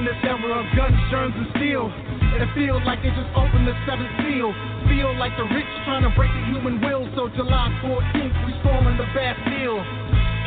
In this era of guns, germs, and steel, it feels like they just opened the seventh seal. Feel like the rich trying to break the human will. So July 14th, we storming the Bastille.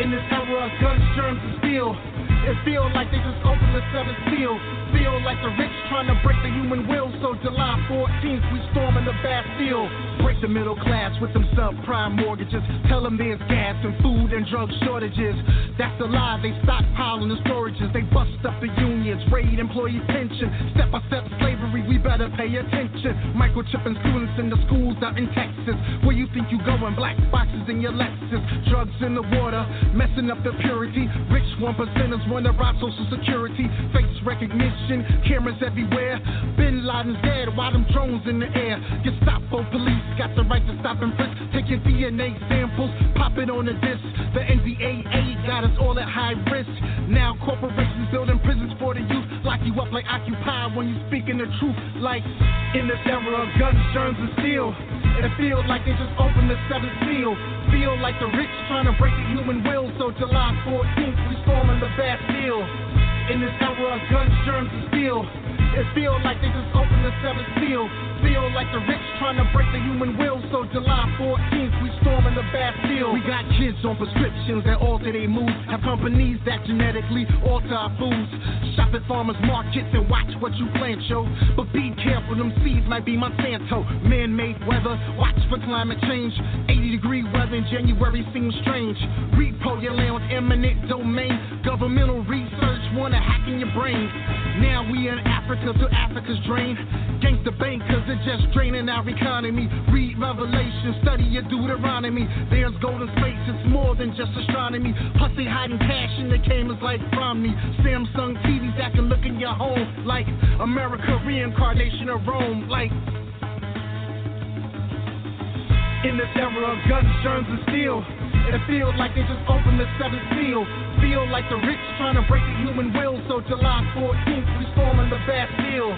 In this era of guns, germs, and steel, it feels like they just opened the seventh seal. Feel like the rich trying to break the human will. So July 14th, we storming the Bastille. Break the middle class with them subprime mortgages. Tell them there's gas and food and drug shortages. That's a lie, they stockpiling the storages. They bust up the unions, raid employee pension. Step by step slavery, we better pay attention. Microchipping students in the schools out in Texas. Where you think you going? Black boxes in your Lexus. Drugs in the water, messing up the purity. Rich 1%ers wanna rob Social Security. Face recognition, cameras everywhere. Bin Laden's dead, while them drones in the air. Gestapo police got the right to stop and frisk. Take your DNA samples, pop it on a disc. The NDAA got us all at high risk. Now corporations building prisons for the youth. Lock you up like Occupy when you speaking the truth. Like in this era of guns, germs, and steel, it feels like they just opened the seventh seal. Feel like the rich trying to break the human will. So July 14th, we storming the Bastille. In this era of guns, germs, and steel, it feels like they just opened the seventh seal. Feel like the rich trying to break the human will. So July 14th, we storming the Bastille. We got kids on prescriptions that alter their moods. Have companies that genetically alter our foods. Shop at farmers markets and watch what you plant, yo. But be careful, them seeds might be Monsanto. Man-made weather, watch for climate change. 80-degree weather in January seems strange. Repo your land with eminent domain. Governmental research wanna hack in your brain. Now we in Africa till Africa's drained. Gangsta bankers are just draining our economy. Read Revelation, study your Deuteronomy. There's golden space, it's more than just astronomy. Plus they hiding cash in the cameras like from me. Samsung TVs that can look in your home. Like America reincarnation of Rome. Like in this era of guns, germs, and steel, it feels like they just opened the seventh seal. Feel like the rich trying to break the human will. So July 14th, we storming the Bastille.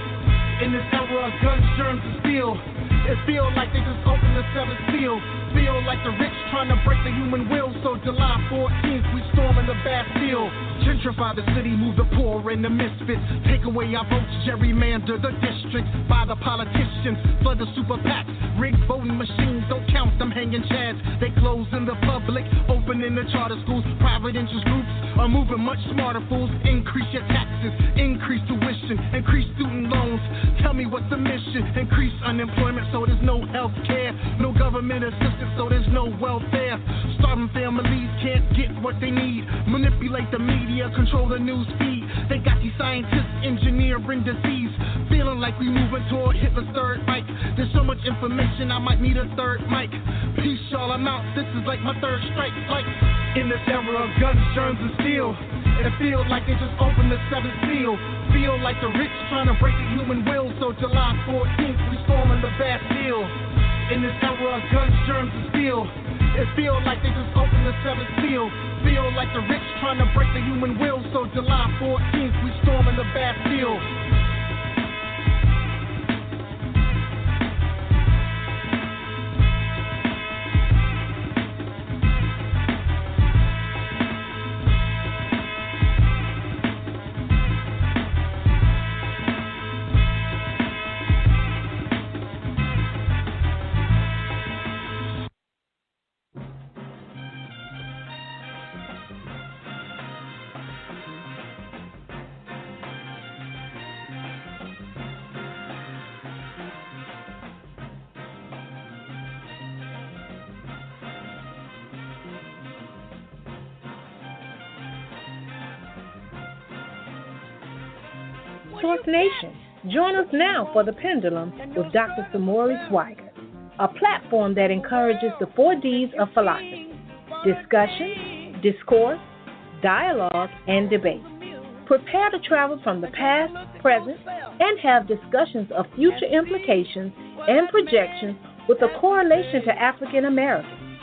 In this era of guns, germs, and steel, it feels like they just opened the seventh seal. Feel like the rich trying to break the human will. So July 14th, we storming the Bastille. Gentrify the city, move the poor and the misfits. Take away our votes, gerrymander the districts. By the politicians, flood the super PACs. Rigged voting machines, don't count them hanging chads. They close in the public, open in the charter schools. Private interest groups are moving much smarter, fools. Increase your taxes, increase tuition, increase student loans. Tell me what's the mission? Increase unemployment so there's no health care. No government assistance so there's no welfare. Starving families can't get what they need. Manipulate the media, control the news feed. They got these scientists engineering disease. Feeling like we moving toward Hitler's third Reich. There's so much information I might need a third mic. Peace y'all, I'm out, this is like my third strike. Like in this era of guns, germs, and steel, it feels like they just opened the seventh seal. Feel like the rich trying to break the human will. So July 14th, we storming the Bastille. In this era of guns, germs, and steel, it feels like they just opened the seventh seal. Feel like the rich trying to break the human will. So July 14th, we storming the Bastille. Source Nation. Join us now for The Pendulum with Dr. Samori Swygert, a platform that encourages the 4 Ds of philosophy: discussion, discourse, dialogue, and debate. Prepare to travel from the past, present, and have discussions of future implications and projections with a correlation to African Americans.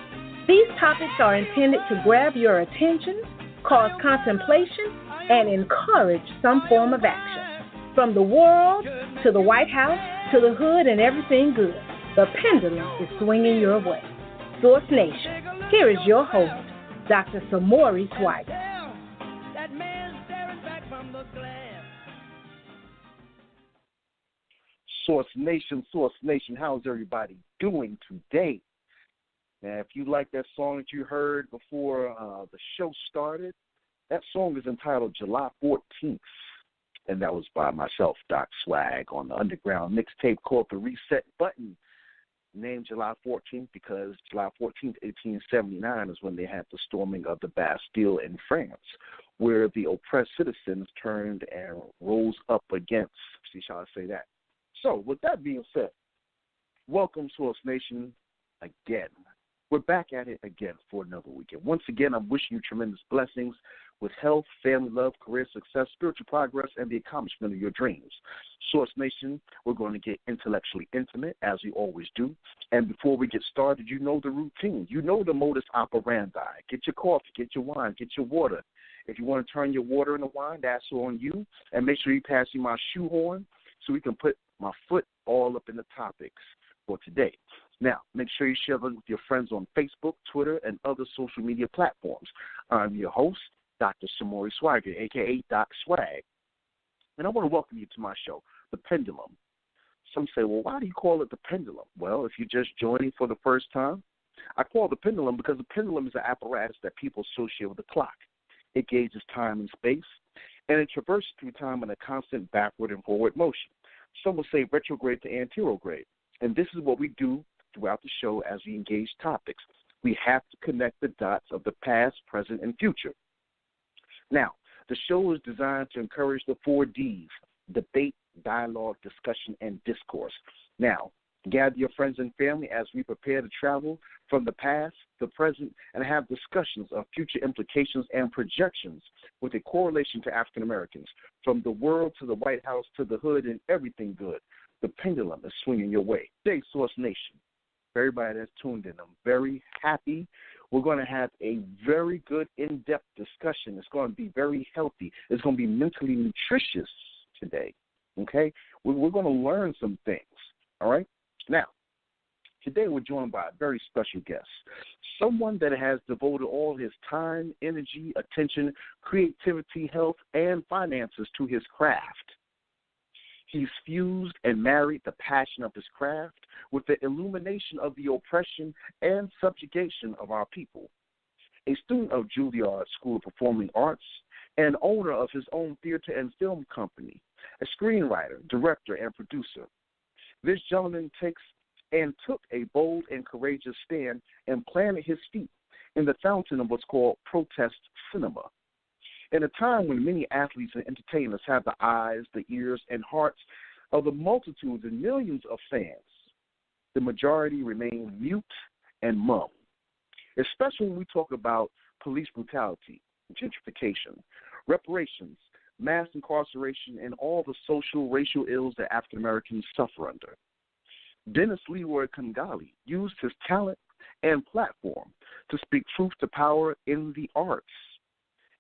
These topics are intended to grab your attention, cause contemplation, and encourage some form of action. From the world to the White House to the hood and everything good, the pendulum is swinging your way. Source Nation, here is your host, Dr. Samori Swygert. That man staring back from the glass. Source Nation, how's everybody doing today? Now, if you like that song that you heard before the show started, that song is entitled July 14th, and that was by myself, Doc Swag, on the underground mixtape called The Reset Button, named July 14th because July 14th, 1879 is when they had the storming of the Bastille in France, where the oppressed citizens turned and rose up against. See, shall I say that? So, with that being said, welcome, Source Nation, again. We're back at it again for another weekend. Once again, I'm wishing you tremendous blessings with health, family, love, career success, spiritual progress, and the accomplishment of your dreams. Source Nation, we're going to get intellectually intimate, as we always do. And before we get started, you know the routine. You know the modus operandi. Get your coffee, get your wine, get your water. If you want to turn your water into wine, that's on you. And make sure you pass me my shoehorn so we can put my foot all up in the topics for today. Now, make sure you share them with your friends on Facebook, Twitter, and other social media platforms. I'm your host, Dr. Samori Swygert, a.k.a. Doc Swag. And I want to welcome you to my show, The Pendulum. Some say, well, why do you call it The Pendulum? Well, if you're just joining for the first time, I call it The Pendulum because the pendulum is an apparatus that people associate with the clock. It gauges time and space, and it traverses through time in a constant backward and forward motion. Some will say retrograde to anterograde. And this is what we do throughout the show as we engage topics. We have to connect the dots of the past, present, and future. Now, the show is designed to encourage the 4 Ds: debate, dialogue, discussion, and discourse. Now, gather your friends and family as we prepare to travel from the past, the present, and have discussions of future implications and projections with a correlation to African Americans, from the world to the White House to the hood and everything good. The pendulum is swinging your way. Today, Source Nation, for everybody that's tuned in, I'm very happy. We're going to have a very good, in-depth discussion. It's going to be very healthy. It's going to be mentally nutritious today, okay? We're going to learn some things, all right? Now, today we're joined by a very special guest, someone that has devoted all his time, energy, attention, creativity, health, and finances to his craft. He's fused and married the passion of his craft with the illumination of the oppression and subjugation of our people. A student of Juilliard School of Performing Arts and owner of his own theater and film company, a screenwriter, director, and producer. This gentleman took a bold and courageous stand and planted his feet in the fountain of what's called protest cinema. In a time when many athletes and entertainers have the eyes, the ears, and hearts of the multitudes and millions of fans, the majority remain mute and mum, especially when we talk about police brutality, gentrification, reparations, mass incarceration, and all the social, racial ills that African Americans suffer under. Dennis Leroy Kangalee used his talent and platform to speak truth to power in the arts.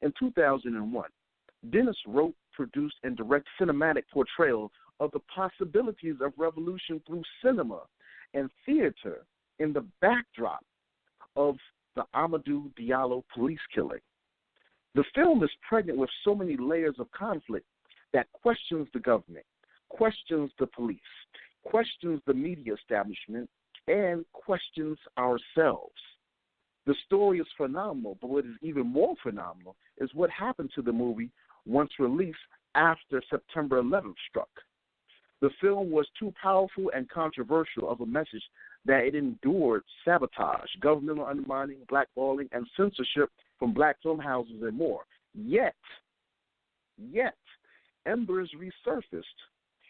In 2001, Dennis wrote, produced, and directed cinematic portrayal of the possibilities of revolution through cinema and theater in the backdrop of the Amadou Diallo police killing. The film is pregnant with so many layers of conflict that questions the government, questions the police, questions the media establishment, and questions ourselves. The story is phenomenal, but what is even more phenomenal is what happened to the movie once released after September 11th struck. The film was too powerful and controversial of a message that it endured sabotage, governmental undermining, blackballing, and censorship from black film houses and more. Yet, embers resurfaced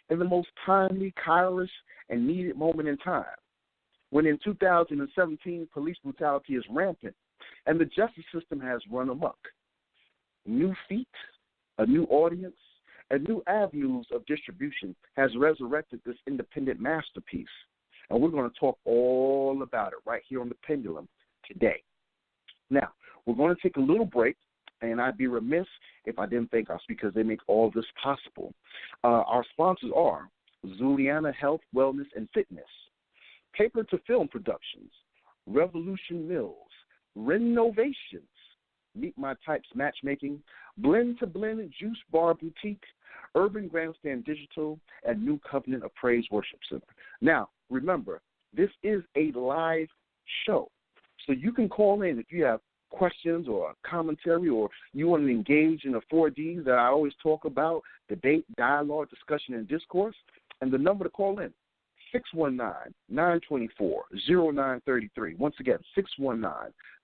in the most timely, kairos, and needed moment in time, when in 2017, police brutality is rampant and the justice system has run amok. New feet, a new audience, and new avenues of distribution has resurrected this independent masterpiece. And we're going to talk all about it right here on The Pendulum today. Now, we're going to take a little break, and I'd be remiss if I didn't thank us because they make all this possible. Our sponsors are Zuliana Health, Wellness, and Fitness, Paper to Film Productions, Revolution Mills, Renovations, Meet My Types Matchmaking, Blend to Blend Juice Bar Boutique, Urban Grandstand Digital, and New Covenant of Praise Worship Center. Now, remember, this is a live show, so you can call in if you have questions or commentary, or you want to engage in the 4Ds that I always talk about: debate, dialogue, discussion, and discourse. And the number to call in, 619-924-0933. Once again,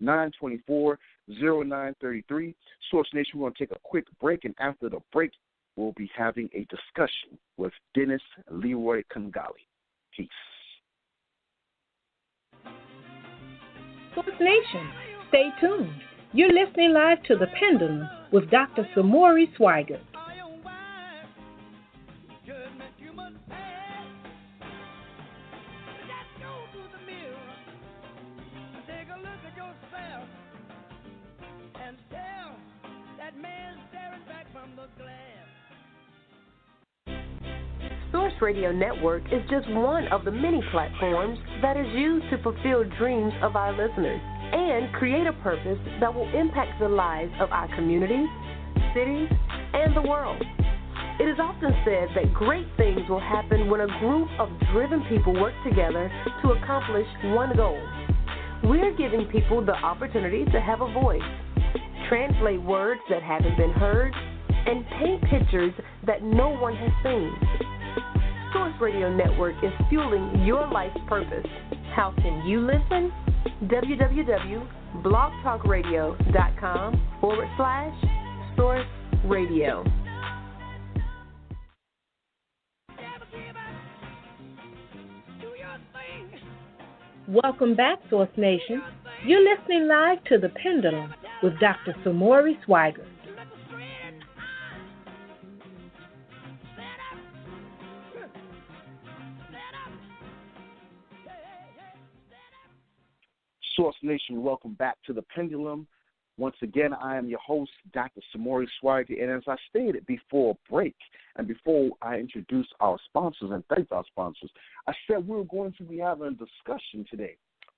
619-924-0933. Source Nation, we're going to take a quick break, and after the break, we'll be having a discussion with Dennis Leroy Kangalee. Peace. Source Nation, stay tuned. You're listening live to The Pendulum with Dr. Samori Swygert. Source Radio Network is just one of the many platforms that is used to fulfill dreams of our listeners and create a purpose that will impact the lives of our communities, cities, and the world. It is often said that great things will happen when a group of driven people work together to accomplish one goal. We're giving people the opportunity to have a voice, translate words that haven't been heard, and paint pictures that no one has seen. Source Radio Network is fueling your life's purpose. How can you listen? www.blogtalkradio.com/Source Radio. Welcome back, Source Nation. You're listening live to The Pendulum with Dr. Samori Swygert. Source Nation, welcome back to The Pendulum. Once again, I am your host, Dr. Samori Swygert, and as I stated before break, and before I introduce our sponsors and thank our sponsors, I said we were going to be having a discussion today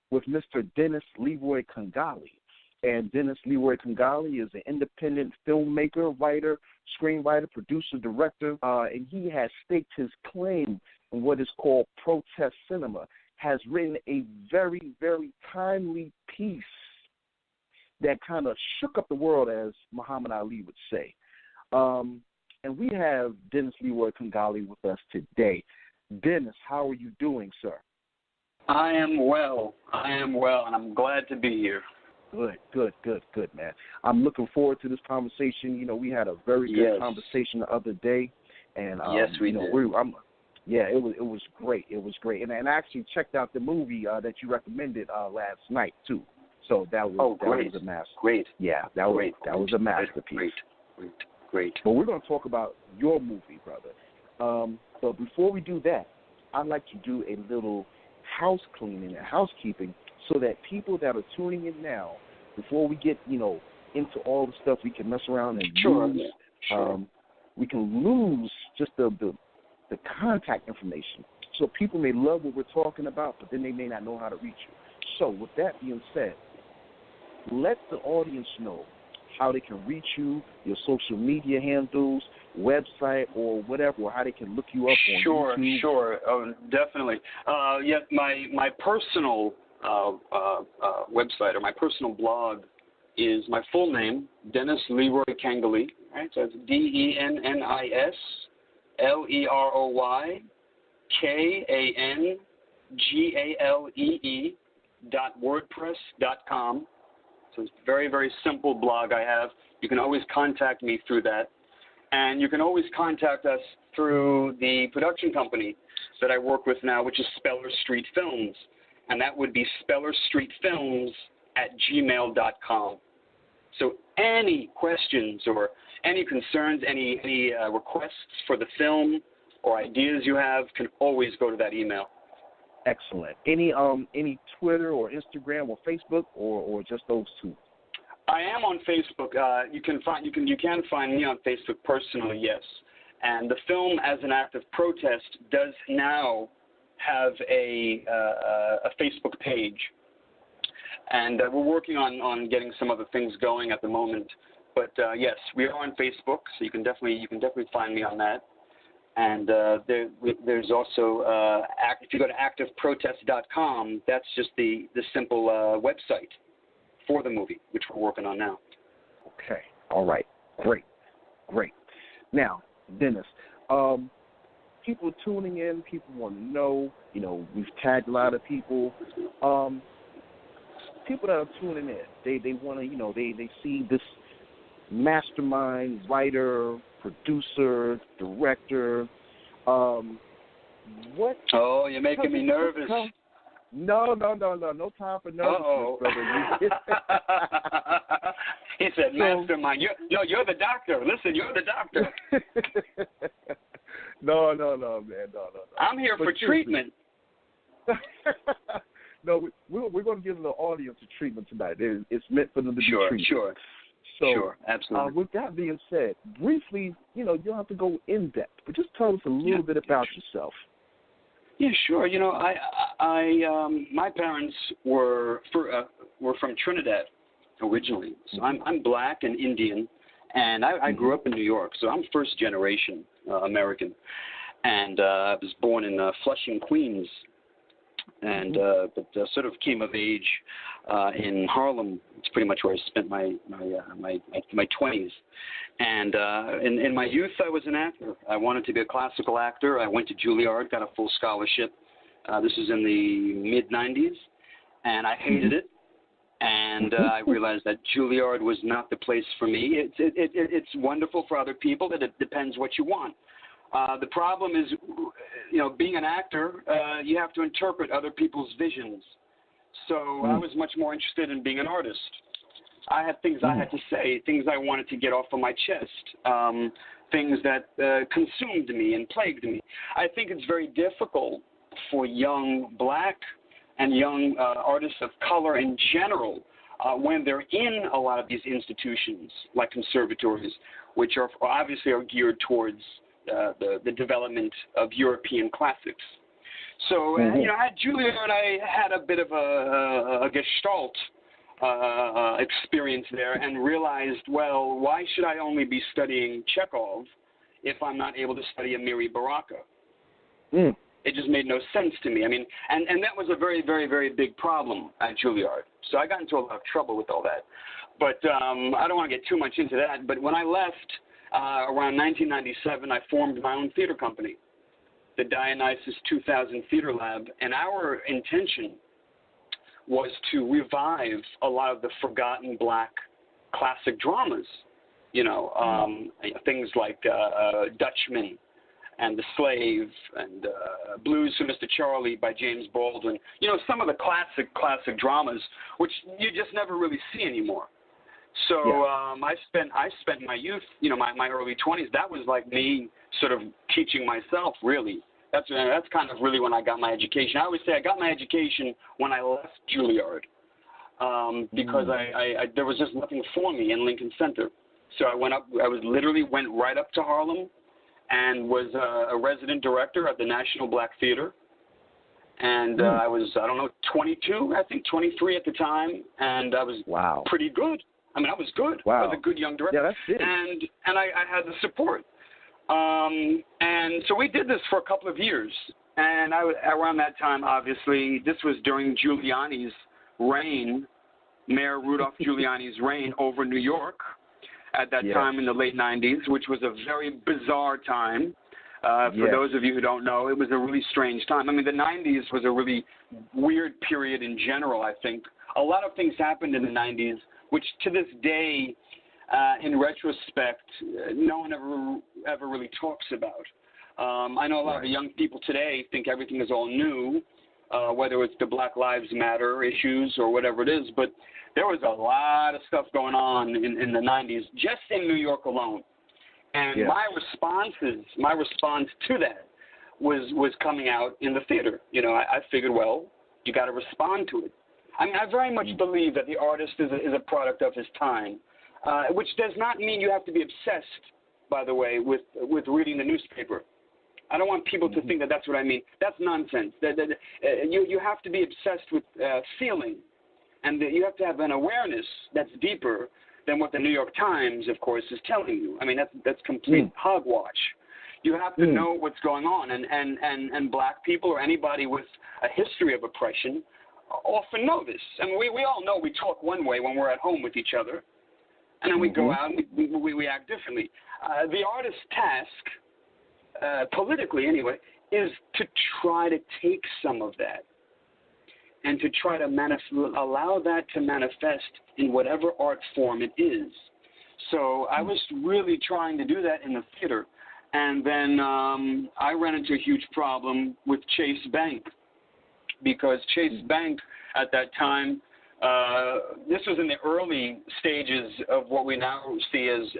with Mr. Dennis Leroy Kangalee. And Dennis Leroy Kangalee is an independent filmmaker, writer, screenwriter, producer, director, and he has staked his claim in what is called protest cinema, has written a very, very timely piece that kind of shook up the world, as Muhammad Ali would say. And we have Dennis Leroy Kangalee with us today. Dennis, how are you doing, sir? I am well, and I'm glad to be here. Good, man. I'm looking forward to this conversation. You know, we had a very good conversation the other day, and yes, we did. It was great. It was great, and I actually checked out the movie that you recommended last night too. So that was a masterpiece. Great. Yeah, that was a masterpiece. Great. But we're going to talk about your movie, brother. But before we do that, I'd like to do a little house cleaning and housekeeping, so that people that are tuning in now, before we get into all the stuff we can mess around and lose, we can lose just the contact information. So people may love what we're talking about, but then they may not know how to reach you. So with that being said, let the audience know how they can reach you, your social media handles, website, or whatever, or how they can look you up on YouTube. Sure. Oh, definitely. My personal website or my personal blog is my full name, Dennis Leroy Kangalee. Right, so it's DennisLeroyKangalee.wordpress.com. So it's a very, very simple blog I have. You can always contact me through that. And you can always contact us through the production company that I work with now, which is Speller Street Films. And that would be spellerstreetfilms@gmail.com. So any questions or any concerns, any requests for the film or ideas you have can always go to that email. Excellent. Any Twitter or Instagram or Facebook or just those two? I am on Facebook. You can find me on Facebook personally, yes. And the film, as an act of protest, does now have a Facebook page. And we're working on getting some other things going at the moment. But yes, we are on Facebook, so you can definitely find me on that. And there's also if you go to activeprotest.com, that's just the simple website for the movie, which we're working on now. Okay. All right. Great. Now, Dennis, people tuning in, people want to know, we've tagged a lot of people. People that are tuning in, they want to, they see this mastermind, writer, producer, director. What? Oh, you're making me nervous. No time for nervousness, brother. He said, mastermind. You're the doctor. Listen, you're the doctor. No, man. No. I'm here for treatment. No, we're going to give the audience a treatment tonight. It's meant for them to be treated. Sure. So, sure, absolutely. With that being said, briefly, you don't have to go in depth, but just tell us a little bit about yourself. Yeah, sure. My parents were from Trinidad originally. So I'm black and Indian, and I grew up in New York. So I'm first generation American, and I was born in Flushing, Queens, and but sort of came of age in Harlem. It's pretty much where I spent my 20s. And in my youth, I was an actor. I wanted to be a classical actor. I went to Juilliard, got a full scholarship. This is in the mid-'90s, and I hated it. And I realized that Juilliard was not the place for me. It's wonderful for other people. It depends what you want. The problem is, being an actor, you have to interpret other people's visions. So I was much more interested in being an artist. I had things I had to say, things I wanted to get off of my chest, things that consumed me and plagued me. I think it's very difficult for young black and young artists of color in general when they're in a lot of these institutions like conservatories, which are obviously are geared towards the development of European classics. So, at Juilliard, I had a bit of a gestalt experience there and realized, well, why should I only be studying Chekhov if I'm not able to study Amiri Baraka? It just made no sense to me. I mean, and that was a very, very, very big problem at Juilliard. So I got into a lot of trouble with all that. But I don't want to get too much into that. But when I left around 1997, I formed my own theater company, the Dionysus 2000 Theater Lab, and our intention was to revive a lot of the forgotten black classic dramas, things like Dutchman and The Slave and Blues for Mr. Charlie by James Baldwin, some of the classic dramas, which you just never really see anymore. So I spent my youth, my early 20s, that was like me sort of teaching myself, really. That's kind of really when I got my education. I always say I got my education when I left Juilliard because there was just nothing for me in Lincoln Center. So I went right up to Harlem and was a resident director at the National Black Theater. And I was, 22, I think 23 at the time, and I was pretty good. I mean, I was good. Wow. I was a good young director. Yeah, that's it. And I had the support. And so we did this for a couple of years. And around that time, obviously, this was during Giuliani's reign, Mayor Rudolph Giuliani's reign over New York at that time in the late 90s, which was a very bizarre time. For those of you who don't know, it was a really strange time. I mean, the 90s was a really weird period in general, I think. A lot of things happened in the 90s, which to this day, in retrospect, no one ever really talks about. I know a lot of the young people today think everything is all new, whether it's the Black Lives Matter issues or whatever it is, but there was a lot of stuff going on in the 90s, just in New York alone. And my response to that was coming out in the theater. I figured, well, you got to respond to it. I mean, I very much believe that the artist is a product of his time, which does not mean you have to be obsessed, by the way, with reading the newspaper. I don't want people to think that that's what I mean. That's nonsense. You have to be obsessed with feeling, and you have to have an awareness that's deeper than what the New York Times, of course, is telling you. I mean, that's complete hogwash. You have to know what's going on, and black people or anybody with a history of oppression often know this. I mean, we all know we talk one way when we're at home with each other, and then we go out and we act differently. The artist's task, politically anyway, is to try to take some of that and to try to allow that to manifest in whatever art form it is. So I was really trying to do that in the theater. And then I ran into a huge problem with Chase Bank, because Chase Bank at that time, this was in the early stages of what we now see as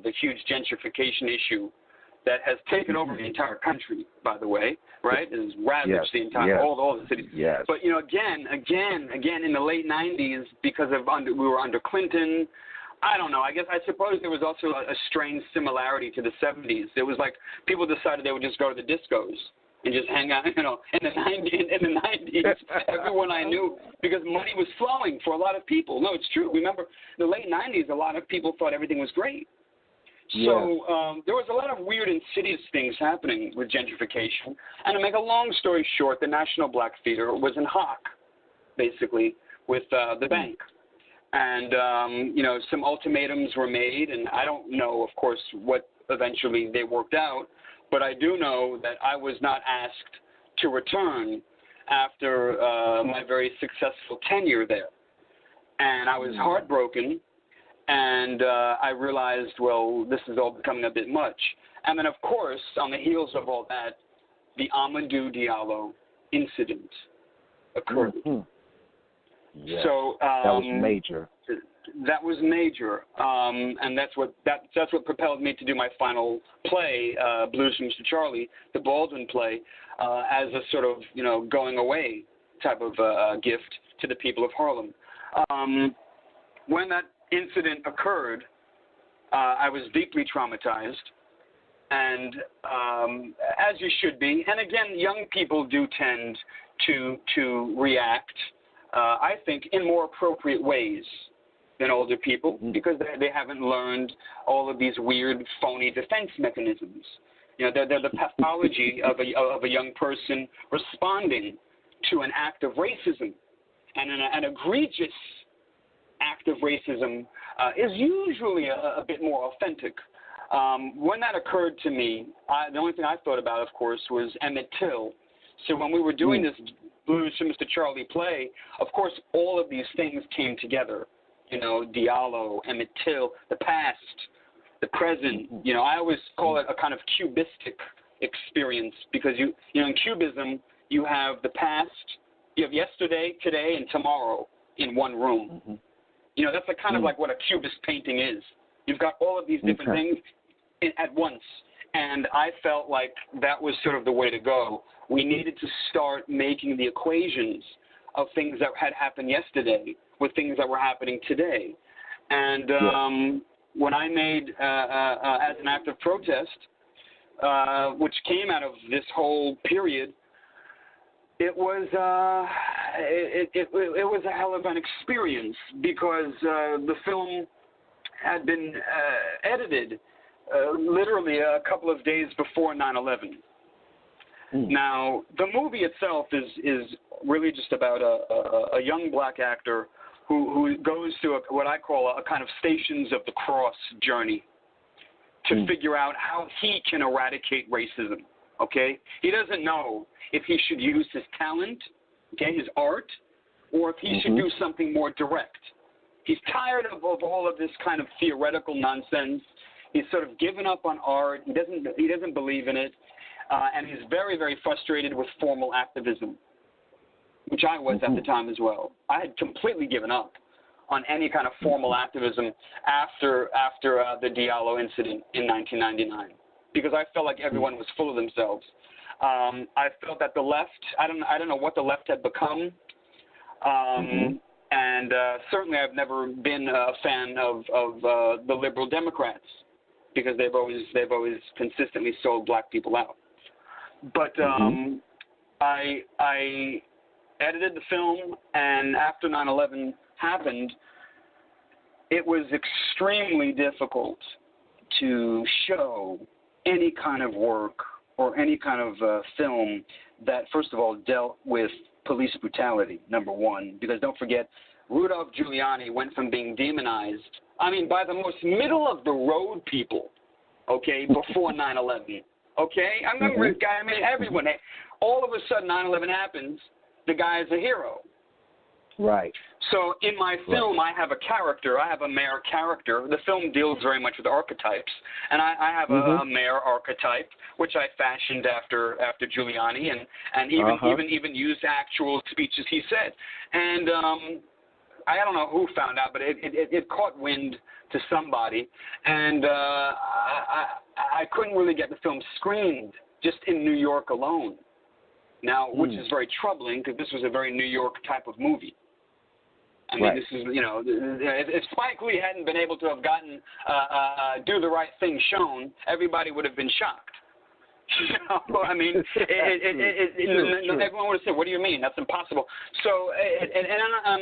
the huge gentrification issue that has taken over the entire country, by the way, right? It has ravaged the entire, all the cities. Yes. But, you know, again, in the late 90s, because of we were under Clinton, I don't know. I suppose there was also a strange similarity to the 70s. It was like people decided they would just go to the discos and just hang out, you know, in the 90s, everyone I knew, because money was flowing for a lot of people. No, it's true. Remember, the late 90s, a lot of people thought everything was great. So there was a lot of weird, insidious things happening with gentrification. And to make a long story short, the National Black Theater was in hock, basically, with the bank. And, you know, some ultimatums were made, and I don't know, of course, what eventually they worked out, but I do know that I was not asked to return after my very successful tenure there. And I was heartbroken, and I realized, well, this is all becoming a bit much. And then, of course, on the heels of all that, the Amadou Diallo incident occurred. Yes. So that was major. That was major, and that's what propelled me to do my final play, Blues from Mr. Charlie, the Baldwin play, as a sort of, you know, going away type of gift to the people of Harlem. When that incident occurred, I was deeply traumatized, and as you should be. And again, young people do tend to react, I think, in more appropriate ways than older people, because they haven't learned all of these weird, phony defense mechanisms. You know, they're the pathology of a young person responding to an act of racism, and an egregious act of racism is usually a bit more authentic. When that occurred to me, the only thing I thought about, of course, was Emmett Till. So when we were doing this Blues to Mr. Charlie play, of course, all of these things came together. You know, Diallo, Emmett Till, the past, the present. You know, I always call it a kind of cubistic experience, because you know, in cubism, you have the past, you have yesterday, today, and tomorrow in one room. You know, that's a kind of like what a cubist painting is. You've got all of these different things at once. And I felt like that was sort of the way to go. We needed to start making the equations of things that had happened yesterday with things that were happening today. And when I made, as an act of protest, which came out of this whole period, it was it was a hell of an experience, because the film had been edited literally a couple of days before 9/11. Now, the movie itself is really just about a young black actor who goes through what I call a kind of Stations of the Cross journey to figure out how he can eradicate racism, okay? He doesn't know if he should use his talent, okay, his art, or if he should do something more direct. He's tired of all of this kind of theoretical nonsense. He's sort of given up on art. He doesn't believe in it. And he's very, very frustrated with formal activism, which I was at the time as well. I had completely given up on any kind of formal activism after the Diallo incident in 1999, because I felt like everyone was full of themselves. I felt that the left, I don't know what the left had become, and certainly I've never been a fan of the liberal Democrats, because they've always consistently sold black people out. But I edited the film, and after 9/11 happened, it was extremely difficult to show any kind of work or any kind of film that, first of all, dealt with police brutality, number one, because don't forget, Rudolph Giuliani went from being demonized, by the most middle-of-the-road people, okay, before 9/11, okay? I'm a rich guy. Everyone, all of a sudden 9/11 happens, the guy is a hero. Right. So in my film, I have a character. I have a mayor character. The film deals very much with archetypes, and I have a mayor archetype, which I fashioned after Giuliani, and even used actual speeches he said. And I don't know who found out, but it caught wind to somebody, and I couldn't really get the film screened just in New York alone. Now, which is very troubling because this was a very New York type of movie. This is, if Spike Lee hadn't been able to have gotten Do the Right Thing shown, everybody would have been shocked. Everyone would have said, "What do you mean? That's impossible." So, and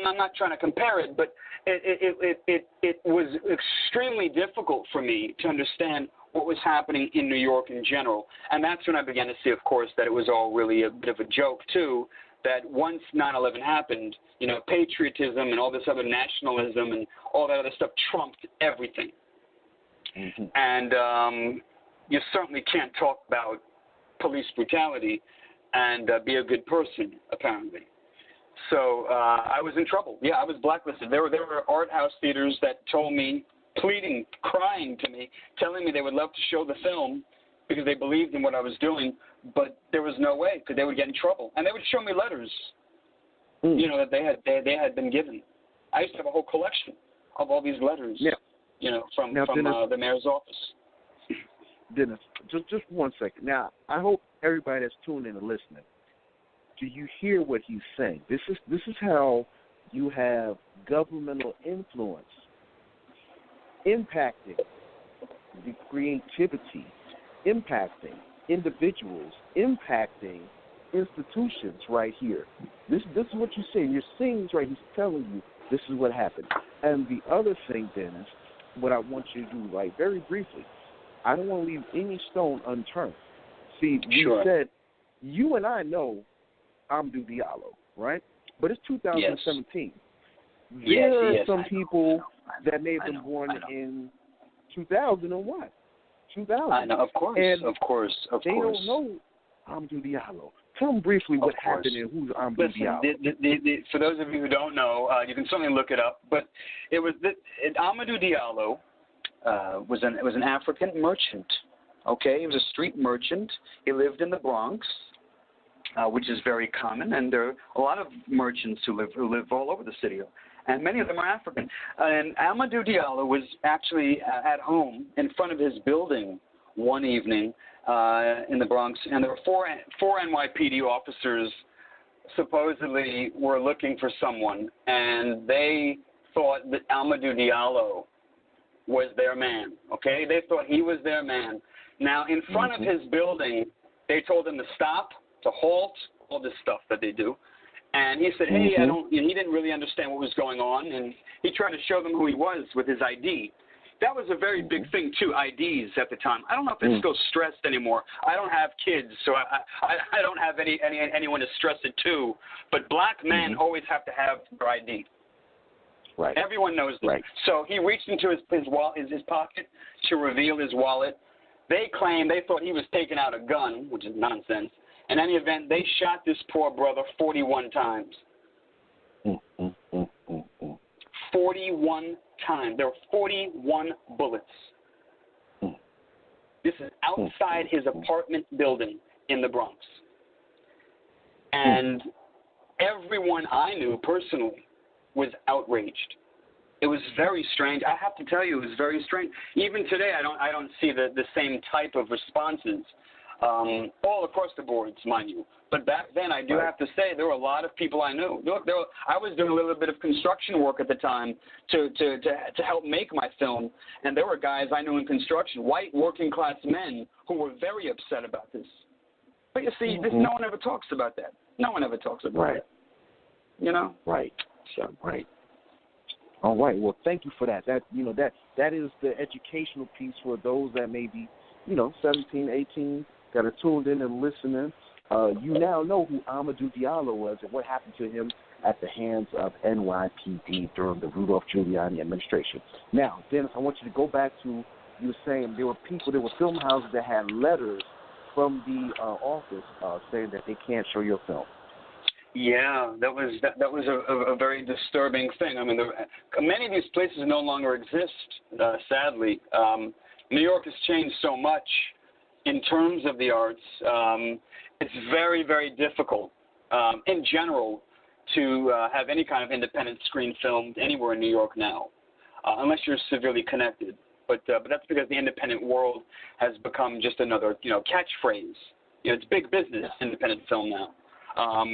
I'm not trying to compare it, but it was extremely difficult for me to understand what was happening in New York in general. And that's when I began to see, of course, that it was all really a bit of a joke, too, that once 9/11 happened, patriotism and all this other nationalism and all that other stuff trumped everything. And you certainly can't talk about police brutality and be a good person, apparently. So I was in trouble. Yeah, I was blacklisted. There were art house theaters that told me, pleading, crying to me, telling me they would love to show the film because they believed in what I was doing, but there was no way because they would get in trouble. And they would show me letters, that they had been given. I used to have a whole collection of all these letters, from Dennis, the mayor's office. Dennis, just 1 second. Now, I hope everybody that's tuned in and listening, do you hear what he's saying? This is how you have governmental influence impacting the creativity, impacting individuals, impacting institutions right here. This is what you're saying. You're saying this right. He's telling you this is what happened. And the other thing, Dennis, what I want you to do, like, very briefly, I don't want to leave any stone unturned. See, you said, you and I know Amadou Diallo, right? But it's 2017. Yes. There are some people that may have been born in 2001. 2000. I know, of course. They don't know Amadou Diallo. Tell them briefly what happened and who's Amadou Diallo. For those of you who don't know, you can certainly look it up. But it was Amadou Diallo was an African merchant. Okay, he was a street merchant. He lived in the Bronx, which is very common, and there are a lot of merchants who live all over the city, and many of them are African. And Amadou Diallo was actually at home in front of his building one evening in the Bronx, and there were four NYPD officers supposedly were looking for someone, and they thought that Amadou Diallo was their man, okay? They thought he was their man. Now, in front of his building, they told him to stop, to halt, all this stuff that they do. And he said, hey, he didn't really understand what was going on, and he tried to show them who he was with his ID. That was a very big thing, too, IDs at the time. I don't know if it's still stressed anymore. I don't have kids, so I don't have anyone to stress it to. But black men always have to have their ID. Right. Everyone knows that. Right. So he reached into his pocket to reveal his wallet. They claimed they thought he was taking out a gun, which is nonsense. In any event, they shot this poor brother 41 times. 41 times. There were 41 bullets. This is outside his apartment building in the Bronx. And everyone I knew personally was outraged. It was very strange. I have to tell you, it was very strange. Even today, I don't see the same type of responses all across the boards, mind you. But back then, I do have to say, there were a lot of people I knew. I was doing a little bit of construction work at the time to help make my film, and there were guys I knew in construction, white working-class men, who were very upset about this. But you see, no one ever talks about that. No one ever talks about that. You know? Right. So. Right. All right. Well, thank you for that. That is the educational piece for those that may be, 17, 18, that are tuned in and listening. You now know who Amadou Diallo was and what happened to him at the hands of NYPD during the Rudolph Giuliani administration. Now, Dennis, I want you to go back to, you were saying there were film houses that had letters from the office saying that they can't show your film. Yeah, that was a very disturbing thing. I mean, many of these places no longer exist, sadly. New York has changed so much in terms of the arts. It's very, very difficult in general to have any kind of independent screen filmed anywhere in New York now, unless you're severely connected. But that's because the independent world has become just another, catchphrase. It's big business, independent film now.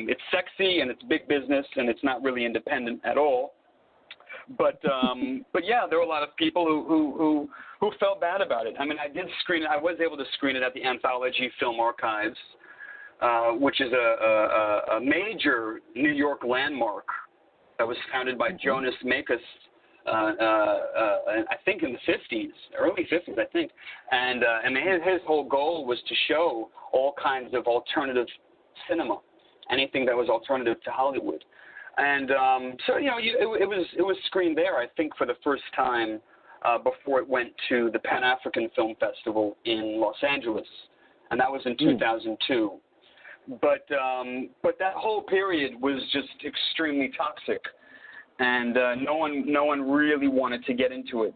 It's sexy and it's big business and it's not really independent at all. But yeah, there were a lot of people who felt bad about it. I mean, I did screen it. I was able to screen it at the Anthology Film Archives, which is a major New York landmark that was founded by Jonas Mekas, I think in the 50s, early 50s, I think. And his whole goal was to show all kinds of alternative cinema, anything that was alternative to Hollywood. And so, it was screened there, I think, for the first time before it went to the Pan-African Film Festival in Los Angeles, and that was in 2002. But that whole period was just extremely toxic, and no one really wanted to get into it.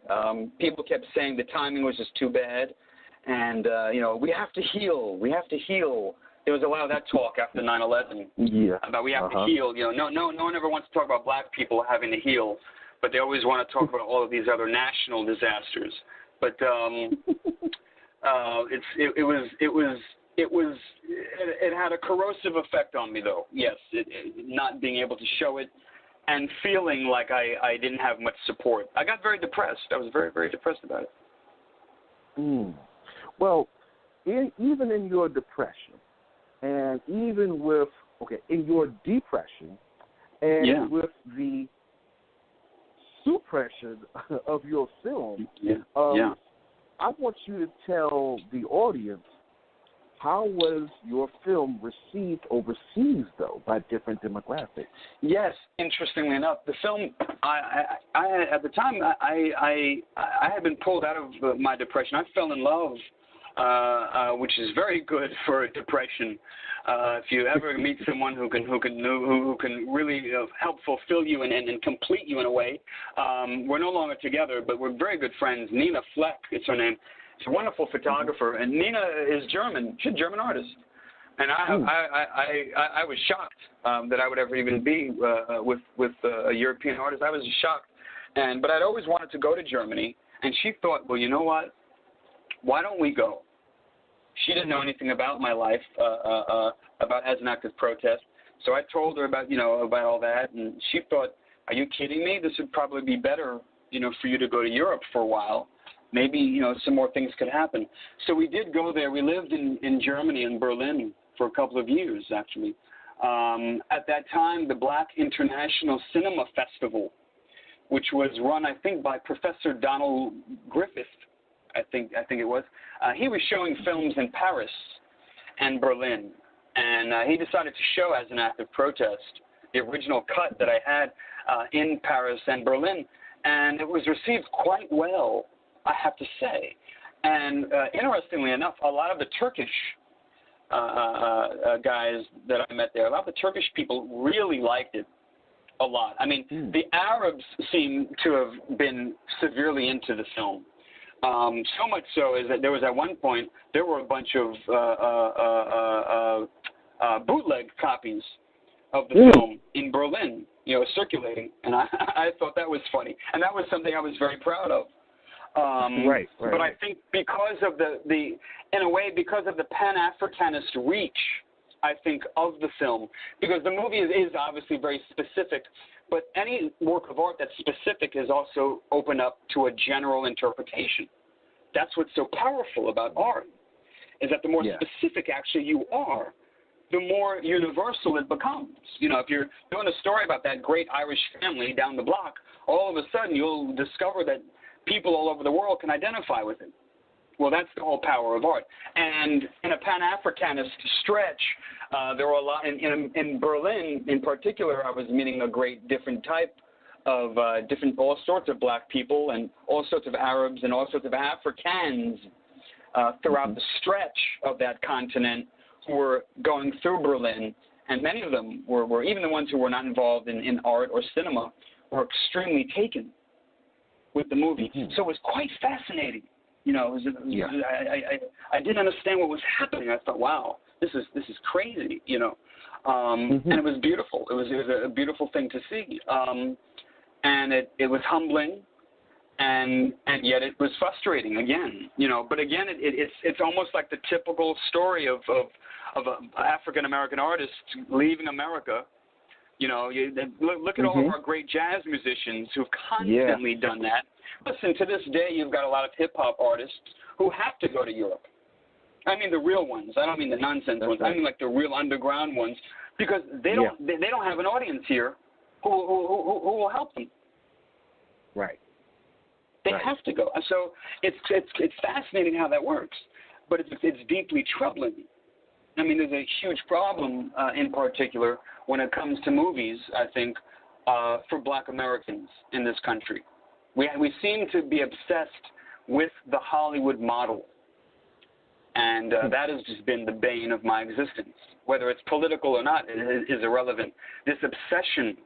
People kept saying the timing was just too bad, and we have to heal. There was a lot of that talk after 9/11 about we have to heal. No one ever wants to talk about black people having to heal, but they always want to talk about all of these other national disasters. But it had a corrosive effect on me, though. Yes, not being able to show it and feeling like I didn't have much support. I got very depressed. I was very, very depressed about it. Well, even in your depression, and even with, in your depression, and with the suppression of your film, I want you to tell the audience, how was your film received overseas, though, by different demographics? Yes, interestingly enough, the film, I at the time, I had been pulled out of my depression. I fell in love, which is very good for depression. If you ever meet someone who can really help fulfill you and complete you in a way, we're no longer together, but we're very good friends. Nina Fleck is her name. She's a wonderful photographer, and Nina is German. She's a German artist, and I was shocked that I would ever even be with a European artist. I was shocked, but I'd always wanted to go to Germany, and she thought, well, you know what? Why don't we go? She didn't know anything about my life, about as an active protest. So I told her about all that, and she thought, are you kidding me? This would probably be better, for you to go to Europe for a while. Maybe, some more things could happen. So we did go there. We lived in Germany, in Berlin, for a couple of years, actually. At that time, the Black International Cinema Festival, which was run, I think, by Professor Donald Griffith, I think it was. He was showing films in Paris and Berlin, and he decided to show as an act of protest the original cut that I had in Paris and Berlin, and it was received quite well, I have to say. And interestingly enough, a lot of the Turkish guys that I met there, a lot of the Turkish people really liked it a lot. I mean, the Arabs seem to have been severely into the film. So much so is that there was at one point, there were a bunch of bootleg copies of the film in Berlin, circulating. And I thought that was funny. And that was something I was very proud of. Right. But I think because of in a way, because of the Pan-Africanist reach, I think, of the film, because the movie is obviously very specific, but any work of art that's specific is also open up to a general interpretation. That's what's so powerful about art, is that the more specific actually you are, the more universal it becomes. You know, if you're doing a story about that great Irish family down the block, all of a sudden you'll discover that people all over the world can identify with it. Well, that's the whole power of art. And in a Pan-Africanist stretch, there were a lot, in Berlin in particular, I was meeting a great different type of all sorts of black people and all sorts of Arabs and all sorts of Africans throughout the stretch of that continent who were going through Berlin. And many of them were even the ones who were not involved in art or cinema, were extremely taken with the movie. So it was quite fascinating. You know, I didn't understand what was happening. I thought, wow, this is crazy. You know, and it was beautiful. It was a beautiful thing to see, and it was humbling, and yet it was frustrating again. You know, but again, it's almost like the typical story of an African American artist leaving America. You know, look at all of our great jazz musicians who've constantly done that. Listen, to this day, you've got a lot of hip-hop artists who have to go to Europe. I mean the real ones. I don't mean the nonsense ones. I mean like the real underground ones, because they don't have an audience here who will help them. Right. They have to go. So it's fascinating how that works, but it's deeply troubling. I mean, there's a huge problem in particular when it comes to movies, I think, for black Americans in this country. We seem to be obsessed with the Hollywood model, and that has just been the bane of my existence. Whether it's political or not is irrelevant. This obsession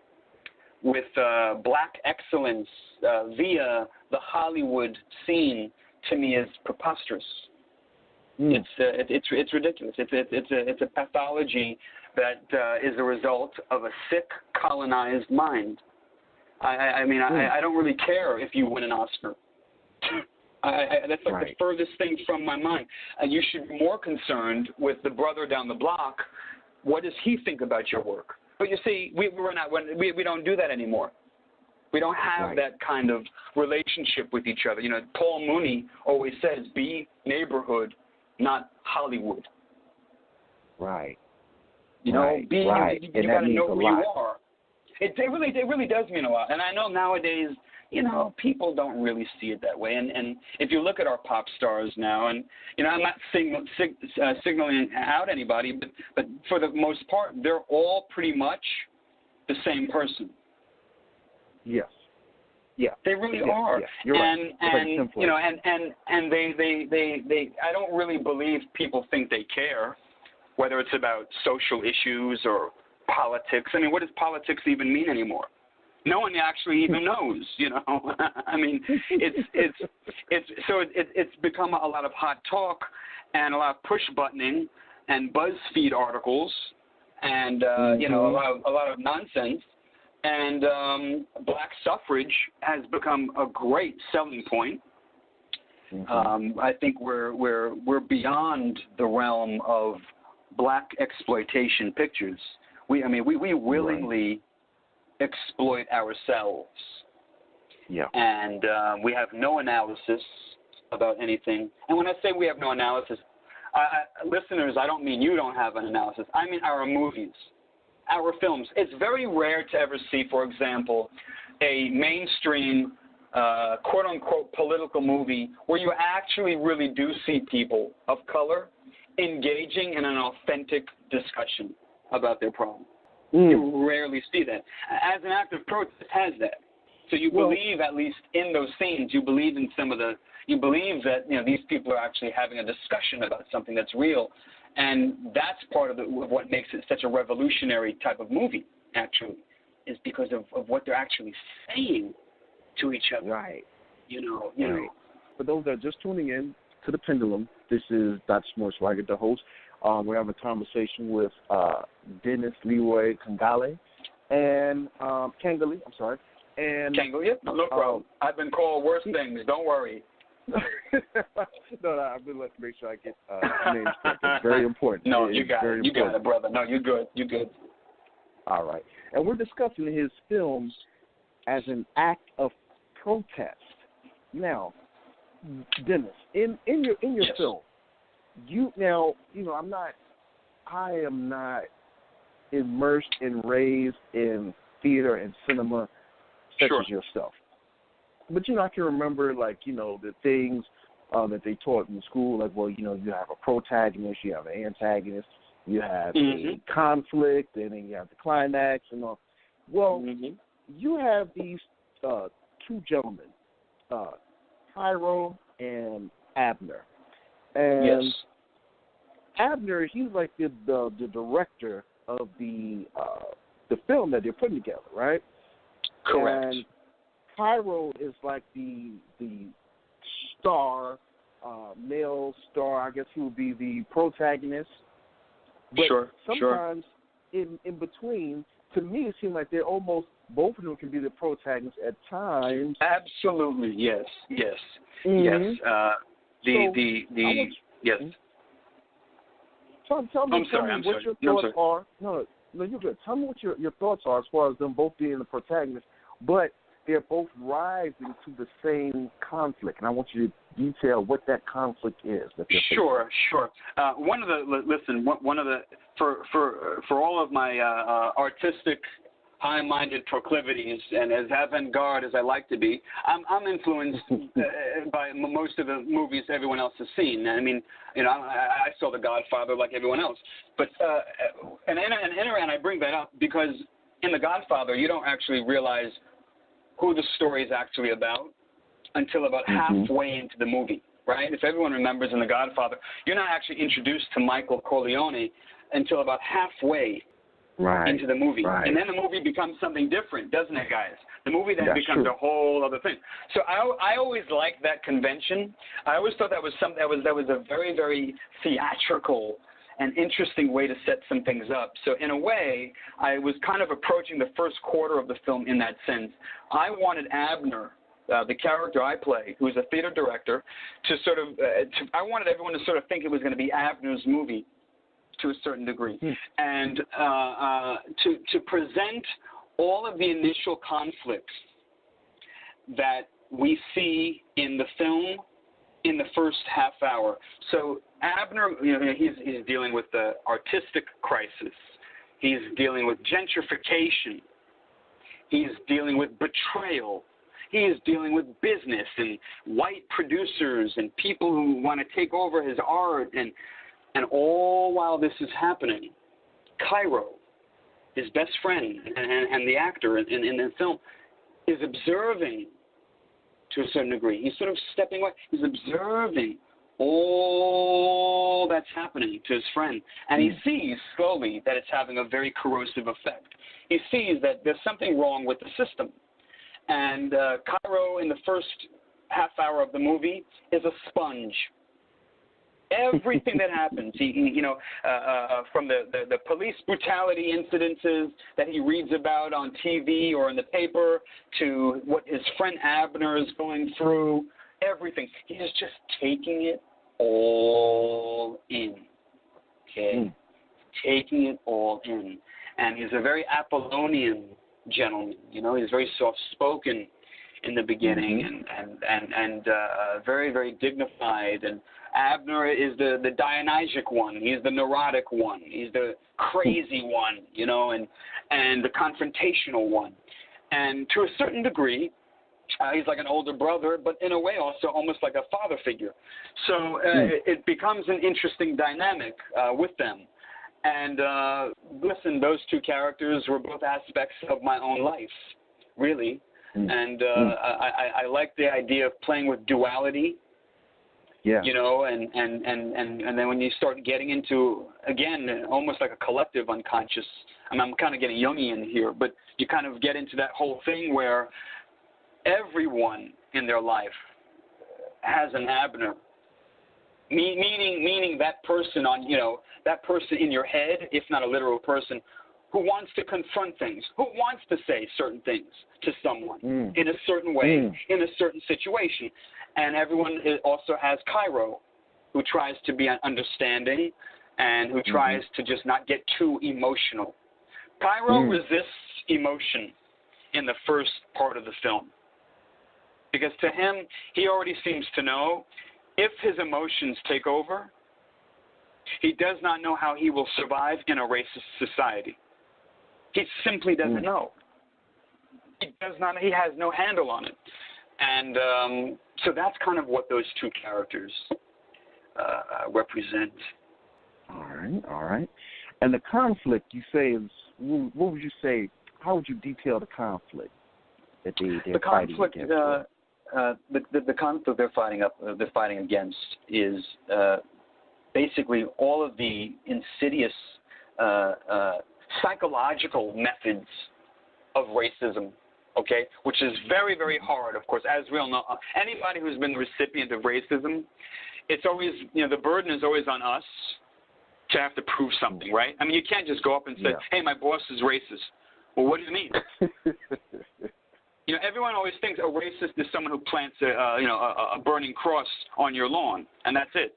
with black excellence via the Hollywood scene, to me, is preposterous. It's ridiculous. It's a pathology that is a result of a sick, colonized mind. I mean, I don't really care if you win an Oscar. That's like the furthest thing from my mind. You should be more concerned with the brother down the block. What does he think about your work? But you see, we don't do that anymore. We don't have that kind of relationship with each other. You know, Paul Mooney always says, "Be neighborhood, not Hollywood." Right. You know, you got to know who you are. It really does mean a lot. And I know nowadays, you know, people don't really see it that way. And if you look at our pop stars now, and, you know, I'm not signaling out anybody, but for the most part, they're all pretty much the same person. Yes. Yeah. They really are. Yeah. You're right. And you know, and they I don't really believe people think they care, whether it's about social issues or politics. I mean, what does politics even mean anymore? No one actually even knows, you know. I mean, it's become a lot of hot talk and a lot of push buttoning and BuzzFeed articles and you know, a lot of nonsense. And black suffrage has become a great selling point. I think we're beyond the realm of black exploitation pictures. We willingly exploit ourselves. Yeah. And we have no analysis about anything. And when I say we have no analysis, listeners, I don't mean you don't have an analysis. I mean our movies, our films. It's very rare to ever see, for example, a mainstream, quote-unquote, political movie where you actually really do see people of color engaging in an authentic discussion about their problem. You rarely see that. As an act of protest has that. So you believe, at least in those scenes, you believe that, you know, these people are actually having a discussion about something that's real. And that's part of what makes it such a revolutionary type of movie, actually, is because of what they're actually saying to each other. Right. You know. For those that are just tuning in to the Pendulum, this is Dr. Samori Swygert, the host. We're having a conversation with Dennis Leroy Kangalee and Kangalee. I'm sorry. And Kangalee, no problem. I've been called worse things. Don't worry. No, I've been letting make sure I get names correct. It's very important. No, you got it. You got it, brother. No, you're good. You're good. All right. And we're discussing his films as an act of protest. Now, Dennis, in your film, I'm not I am not immersed and raised in theater and cinema such as yourself. But, I can remember, the things that they taught in school, you have a protagonist, you have an antagonist, you have a conflict, and then you have the climax and all. Well, you have these two gentlemen, Cairo and Abner. And Abner, he's like the director of the film that they're putting together, right? Correct. And Cairo is like the star, male star. I guess he would be the protagonist. But sometimes in between, to me, it seems like they're almost both of them can be the protagonists at times. Absolutely, yes. Yes. Yes. Tell me what your thoughts are. No, you're good. Tell me what your thoughts are as far as them both being the protagonists, but they're both rising to the same conflict, and I want you to detail what that conflict is. Sure. One of the for all of my artistic, high-minded proclivities, and as avant-garde as I like to be, I'm influenced by most of the movies everyone else has seen. I mean, I saw The Godfather like everyone else, but and I bring that up because in The Godfather you don't actually realize who the story is actually about until about halfway into the movie, right? If everyone remembers in The Godfather, you're not actually introduced to Michael Corleone until about halfway into the movie. Right. And then the movie becomes something different, doesn't it, guys? The movie then becomes a whole other thing. So I always liked that convention. I always thought that was something that was a very, very theatrical and interesting way to set some things up. So in a way, I was kind of approaching the first quarter of the film in that sense. I wanted Abner, the character I play, who's a theater director, to sort of, I wanted everyone to sort of think it was going to be Abner's movie to a certain degree, and to present all of the initial conflicts that we see in the film in the first half hour. So Abner, he's dealing with the artistic crisis. He's dealing with gentrification. He's dealing with betrayal. He is dealing with business and white producers and people who want to take over his art. And all while this is happening, Cairo, his best friend and the actor in the film, is observing to a certain degree. He's sort of stepping away. He's observing all that's happening to his friend. And he sees slowly that it's having a very corrosive effect. He sees that there's something wrong with the system. And Cairo, in the first half hour of the movie, is a sponge. Everything that happens, from the police brutality incidences that he reads about on TV or in the paper to what his friend Abner is going through, everything. He is just taking it all in, okay? Taking it all in. And he's a very Apollonian gentleman, he's very soft-spoken in the beginning and very, very dignified. And Abner is the Dionysic one. He's the neurotic one. He's the crazy one, and the confrontational one. And to a certain degree, he's like an older brother, but in a way also almost like a father figure. So it becomes an interesting dynamic with them. And listen, those two characters were both aspects of my own life, really. And I like the idea of playing with duality. Yeah. And then when you start getting into, again, almost like a collective unconscious, I'm kind of getting Jungian here, but you kind of get into that whole thing where everyone in their life has an Abner, meaning that person that person in your head, if not a literal person, who wants to confront things, who wants to say certain things to someone in a certain way, in a certain situation. And everyone also has Cairo, who tries to be understanding and who tries to just not get too emotional. Cairo resists emotion in the first part of the film because to him, he already seems to know if his emotions take over, He does not know how he will survive in a racist society. He simply doesn't know. He does not. He has no handle on it. And so that's kind of what those two characters represent. All right. And the conflict, you say, is, what would you say, how would you detail the conflict that they're fighting against? The conflict they're fighting against is basically all of the insidious psychological methods of racism, okay, which is very, very hard, of course, as we all know. Anybody who's been the recipient of racism, it's always, the burden is always on us to have to prove something, right? I mean, you can't just go up and say, hey, my boss is racist. Well, what do you mean? Everyone always thinks a racist is someone who plants a burning cross on your lawn, and that's it.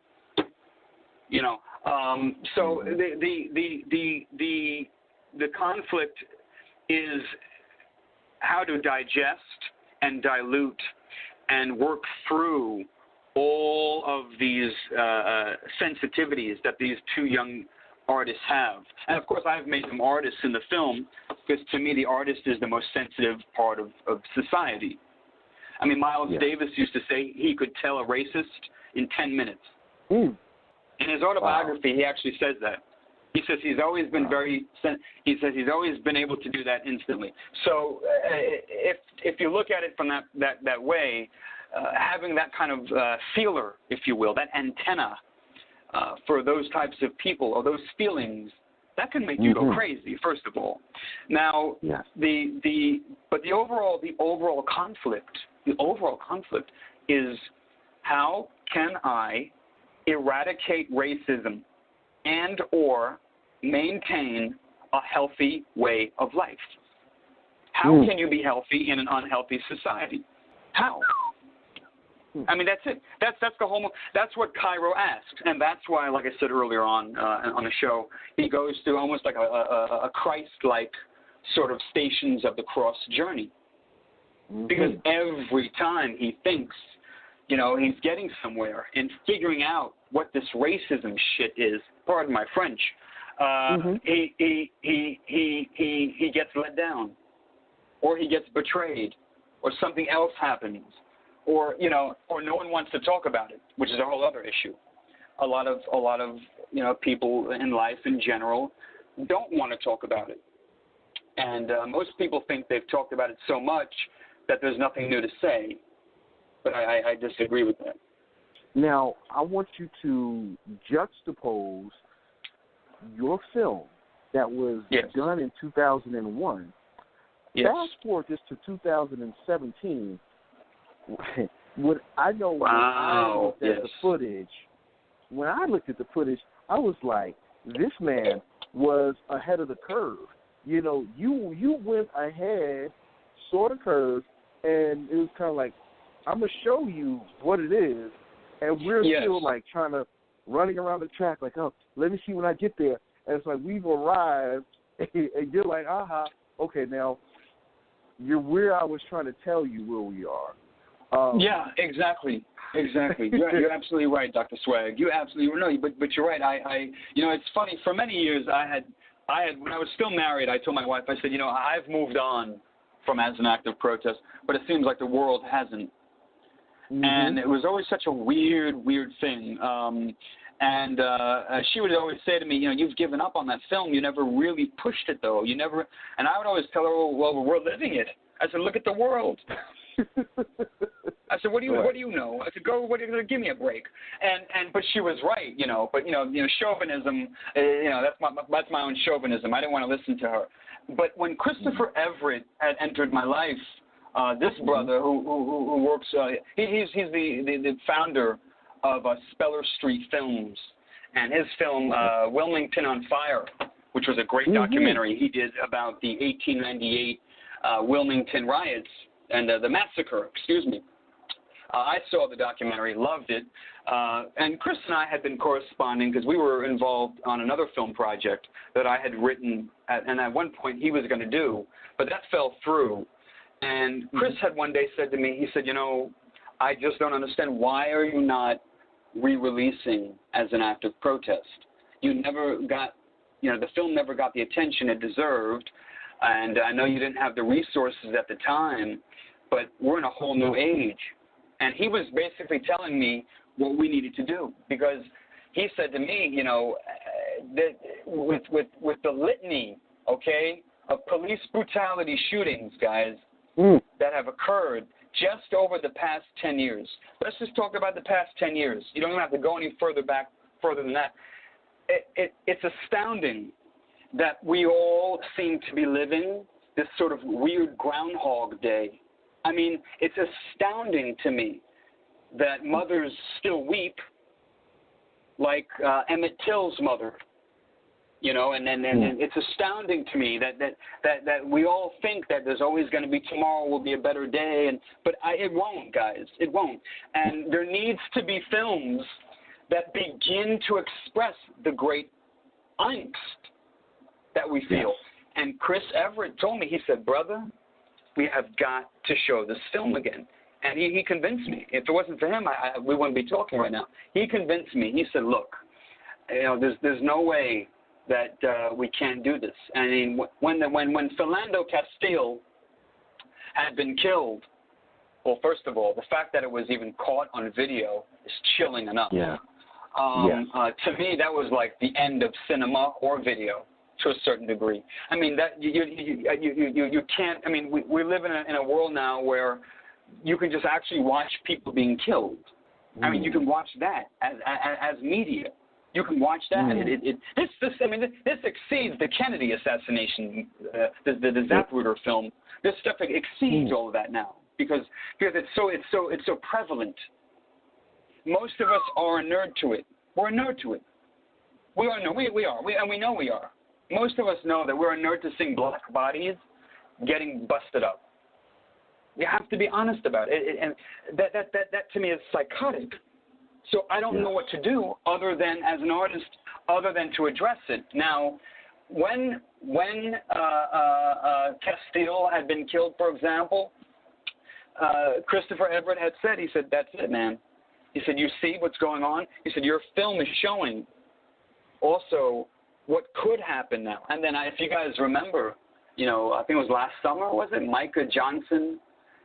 So the conflict is how to digest and dilute and work through all of these sensitivities that these two young artists have. And, of course, I've made them artists in the film because, to me, the artist is the most sensitive part of society. I mean, Miles Davis used to say he could tell a racist in 10 minutes. In his autobiography, he actually says that. He says he's always been he says he's always been able to do that instantly. So if you look at it from that way, having that kind of feeler, if you will, that antenna for those types of people or those feelings, that can make you go crazy, first of all. Now, but the overall conflict is, how can I eradicate racism and or maintain a healthy way of life? How can you be healthy in an unhealthy society? How? I mean, that's it. That's the whole. That's what Cairo asks, and that's why, like I said earlier on the show, he goes through almost like a Christ-like sort of stations of the cross journey, because every time he thinks, he's getting somewhere and figuring out what this racism shit is. Pardon my French. He gets let down, or he gets betrayed, or something else happens. Or no one wants to talk about it, which is a whole other issue. A lot of people in life in general don't want to talk about it, and most people think they've talked about it so much that there's nothing new to say. But I disagree with that. Now, I want you to juxtapose your film that was done in 2001. Fast forward this to 2017. When I looked at the footage, I was like, this man was ahead of the curve. You went ahead, sort of curve, and it was kind of like, I'm going to show you what it is, and we're still like trying to running around the track like, oh, let me see when I get there. And it's like we've arrived, and you're like, okay, now you're where I was trying to tell you where we are. Exactly. You're absolutely right, Dr. Swag. You absolutely but you're right. I it's funny. For many years, I had when I was still married, I told my wife, I said, I've moved on from As an Act of Protest, but it seems like the world hasn't. And it was always such a weird thing. And she would always say to me, you've given up on that film. You never really pushed it, though. You never. And I would always tell her, well, we're living it. I said, look at the world. I said, what do you know? I said, give me a break. But she was right, But chauvinism, that's my own chauvinism. I didn't want to listen to her. But when Christopher Everett had entered my life, this brother who works, he's the founder of Speller Street Films, and his film Wilmington on Fire, which was a great documentary he did about the 1898 Wilmington riots and the massacre. I saw the documentary, loved it, and Chris and I had been corresponding because we were involved on another film project that I had written, and at one point he was going to do, but that fell through. And Chris had one day said to me, he said, I just don't understand, why are you not re-releasing As an Act of Protest? you never got, the film never got the attention it deserved. And I know you didn't have the resources at the time, but we're in a whole new age. And he was basically telling me what we needed to do, because he said to me, that with the litany, okay, of police brutality shootings, guys, that have occurred just over the past 10 years. Let's just talk about the past 10 years. You don't even have to go any further than that. It's astounding that we all seem to be living this sort of weird Groundhog Day. I mean, it's astounding to me that mothers still weep like Emmett Till's mother, and it's astounding to me that we all think that there's always going to be tomorrow will be a better day, but it won't, guys. It won't. And there needs to be films that begin to express the great angst that we feel. And Chris Everett told me, he said, brother, we have got to show this film again. And he convinced me. If it wasn't for him, we wouldn't be talking right now. He convinced me. He said, look, there's no way that we can't do this. I mean, when Philando Castile had been killed, well, first of all, the fact that it was even caught on video is chilling enough. Yeah. To me, that was like the end of cinema or video to a certain degree. I mean, that you can't. I mean, we live in a world now where you can just actually watch people being killed. I mean, you can watch that as media. You can watch that. This exceeds the Kennedy assassination, the Zapruder film. This stuff exceeds all of that now because it's so prevalent. Most of us are inured to it. We're inured to it. We are, and we know we are. Most of us know that we're inured to seeing black bodies getting busted up. You have to be honest about it, and that to me is psychotic. So I don't know what to do other than, as an artist, other than to address it. Now, when Castile had been killed, for example, Christopher Everett had said, he said, that's it, man. He said, you see what's going on? He said, your film is showing also what could happen now. And then if you guys remember, I think it was last summer, was it? Micah Johnson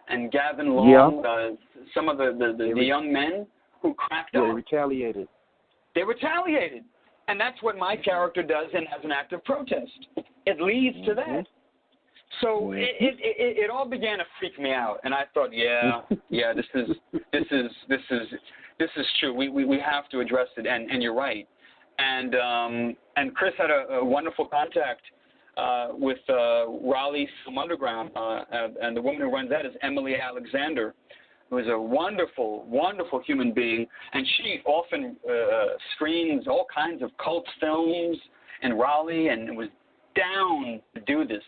and Gavin Long, some of the young men who cracked up. They retaliated. And that's what my character does as an act of protest. It leads to that. So it all began to freak me out, and I thought, this is true. We have to address it, and you're right. And Chris had a wonderful contact with Raleigh Film Underground, and the woman who runs that is Emily Alexander, who is a wonderful, wonderful human being, and she often screens all kinds of cult films in Raleigh, and was down to do this.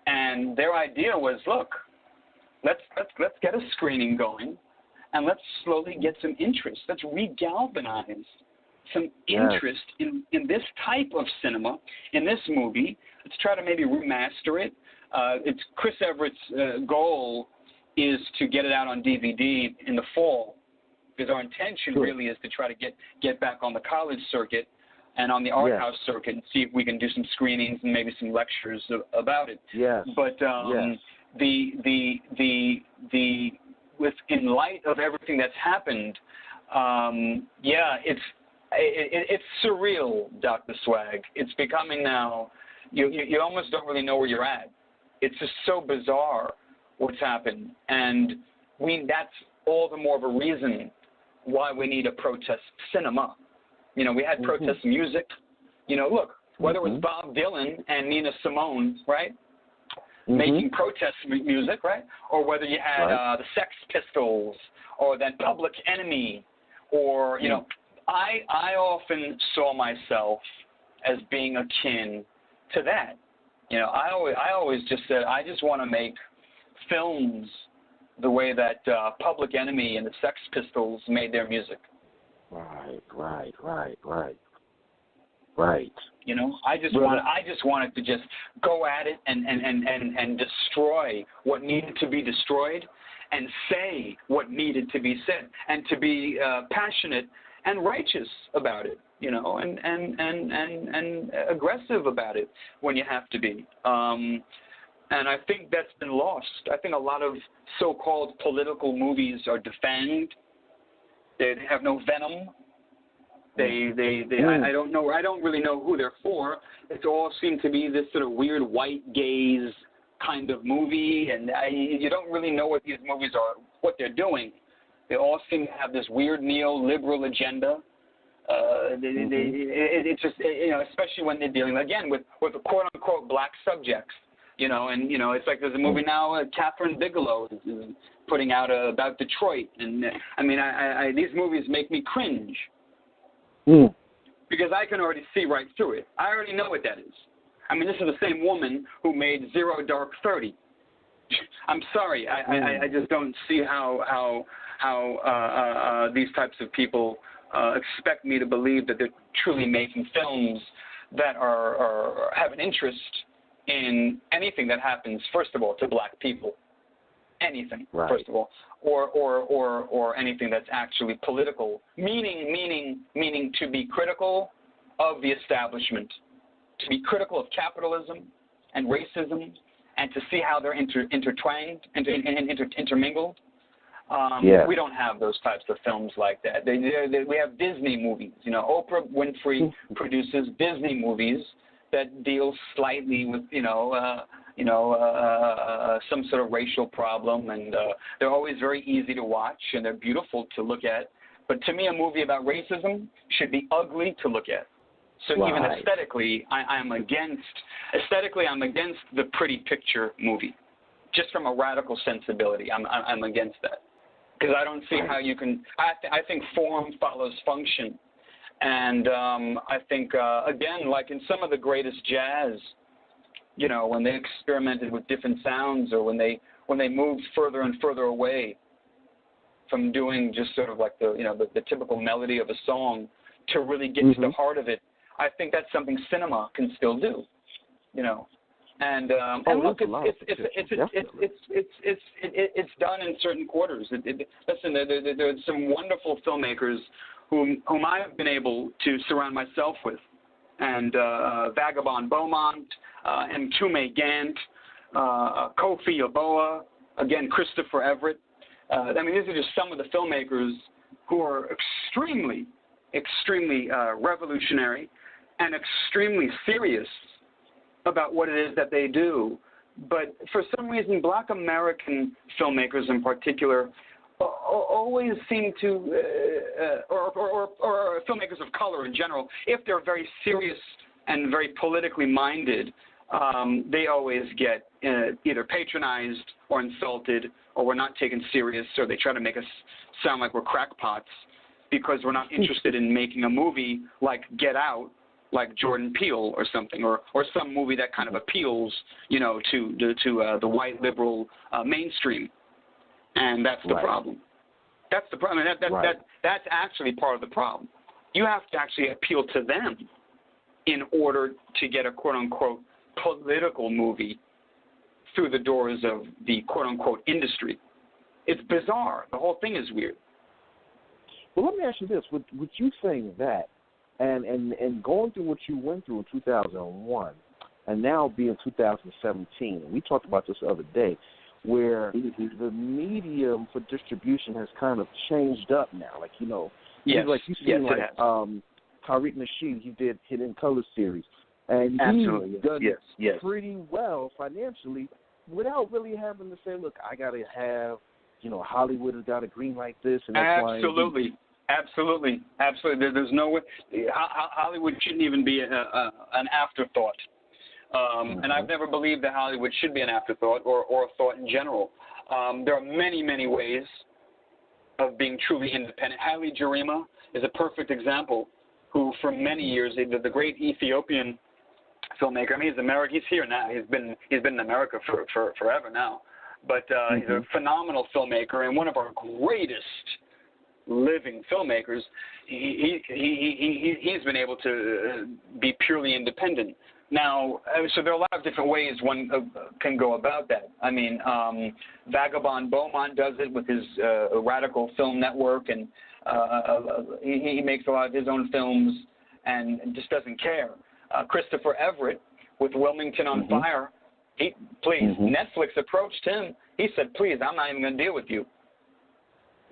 And their idea was, look, let's get a screening going, and let's slowly get some interest. Let's regalvanize some interest in this type of cinema, in this movie. Let's try to maybe remaster it. It's Chris Everett's goal is to get it out on DVD in the fall, because our intention really is to try to get back on the college circuit and on the art house circuit and see if we can do some screenings and maybe some lectures about it. But in light of everything that's happened, it's surreal, Dr. Swag. It's becoming now, you almost don't really know where you're at. It's just so bizarre what's happened, and that's all the more of a reason why we need a protest cinema. We had protest music. Look, whether it was Bob Dylan and Nina Simone, right, making protest music, right, or whether you had the Sex Pistols or then Public Enemy, or I often saw myself as being akin to that. I always just said I just want to make films the way that Public Enemy and the Sex Pistols made their music. Right. I just wanted to just go at it and destroy what needed to be destroyed, and say what needed to be said, and to be passionate and righteous about it, you know, and aggressive about it when you have to be. And I think that's been lost. I think a lot of so-called political movies are defanged. They have no venom. I don't know. I don't really know who they're for. It all seems to be this sort of weird white gaze kind of movie, and you don't really know what these movies are, what they're doing. They all seem to have this weird neoliberal agenda. It's just, you know, especially when they're dealing again with quote unquote black subjects. You know, and you know, it's like there's a movie now. Catherine Bigelow is putting out about Detroit, and I mean, these movies make me cringe because I can already see right through it. I already know what that is. I mean, this is the same woman who made Zero Dark 30. I'm sorry, I just don't see how these types of people expect me to believe that they're truly making films that are have an interest in anything that happens, first of all, to black people. Anything, right. First of all, or anything that's actually political, meaning to be critical of the establishment, to be critical of capitalism and racism, and to see how they're intertwined and intermingled. We don't have those types of films like that. We have Disney movies. You know, Oprah Winfrey produces Disney movies that deal slightly with some sort of racial problem, and they're always very easy to watch, and they're beautiful to look at. But to me, a movie about racism should be ugly to look at. So even aesthetically, I'm against the pretty picture movie, just from a radical sensibility. I'm against that because I don't see how you can. I think form follows function. And I think, again, like in some of the greatest jazz, you know, when they experimented with different sounds, or when they moved further and further away from doing just sort of like the typical melody of a song to really get to the heart of it, I think that's something cinema can still do, you know. And look, it's done in certain quarters. Listen, there's some wonderful filmmakers whom I've been able to surround myself with, and Vagabond Beaumont, Mtume Gant, Kofi Yaboa, again Christopher Everett. I mean, these are just some of the filmmakers who are extremely revolutionary and extremely serious about what it is that they do. But for some reason, Black American filmmakers in particular always seem to, or filmmakers of color in general, if they're very serious and very politically minded, they always get either patronized or insulted, or we're not taken serious, or they try to make us sound like we're crackpots because we're not interested in making a movie like Get Out, like Jordan Peele or something, or some movie that kind of appeals, you know, to the white liberal mainstream. And that's the problem. That's the problem. That's actually part of the problem. You have to actually appeal to them in order to get a quote-unquote political movie through the doors of the quote-unquote industry. It's bizarre. The whole thing is weird. Well, let me ask you this. With you saying that, and going through what you went through in 2001, and now being 2017, we talked about this the other day, where the medium for distribution has kind of changed up now. Like, you know, like you see, like Tariq Nasheed, he did Hidden Color series, and he's done pretty well financially without really having to say, look, I got to have, you know, Hollywood has got a green like this. And Absolutely. There's no way. Hollywood shouldn't even be an afterthought. And I've never believed that Hollywood should be an afterthought or a thought in general. There are many, many ways of being truly independent. Haile Gerima is a perfect example, who for many years, the great Ethiopian filmmaker, I mean, he's American, he's here now. He's been in America for forever now. But he's a phenomenal filmmaker and one of our greatest living filmmakers. He's been able to be purely independent. Now, so there are a lot of different ways one can go about that. I mean, Vagabond Beaumont does it with his Radical Film Network, and He makes a lot of his own films and just doesn't care. Christopher Everett with Wilmington on Fire, Netflix approached him. He said, please, I'm not even going to deal with you.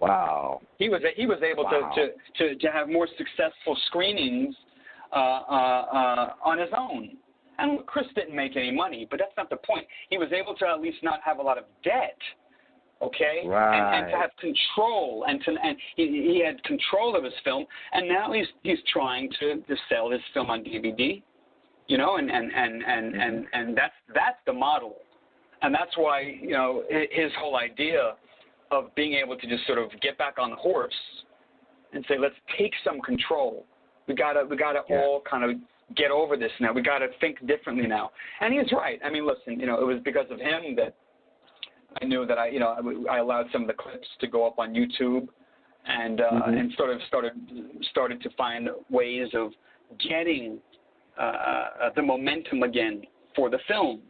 Wow. He was able to have more successful screenings on his own. And Chris didn't make any money, but that's not the point. He was able to at least not have a lot of debt, okay? Right. And to have control, and he had control of his film, and now he's trying to sell his film on DVD, you know, and that's the model, and that's why, you know, his whole idea of being able to just sort of get back on the horse and say, let's take some control. We gotta all kind of get over this now. We got to think differently now. And he's right. I mean, listen, you know, it was because of him that I knew that I allowed some of the clips to go up on YouTube, and and started to find ways of getting the momentum again for the film,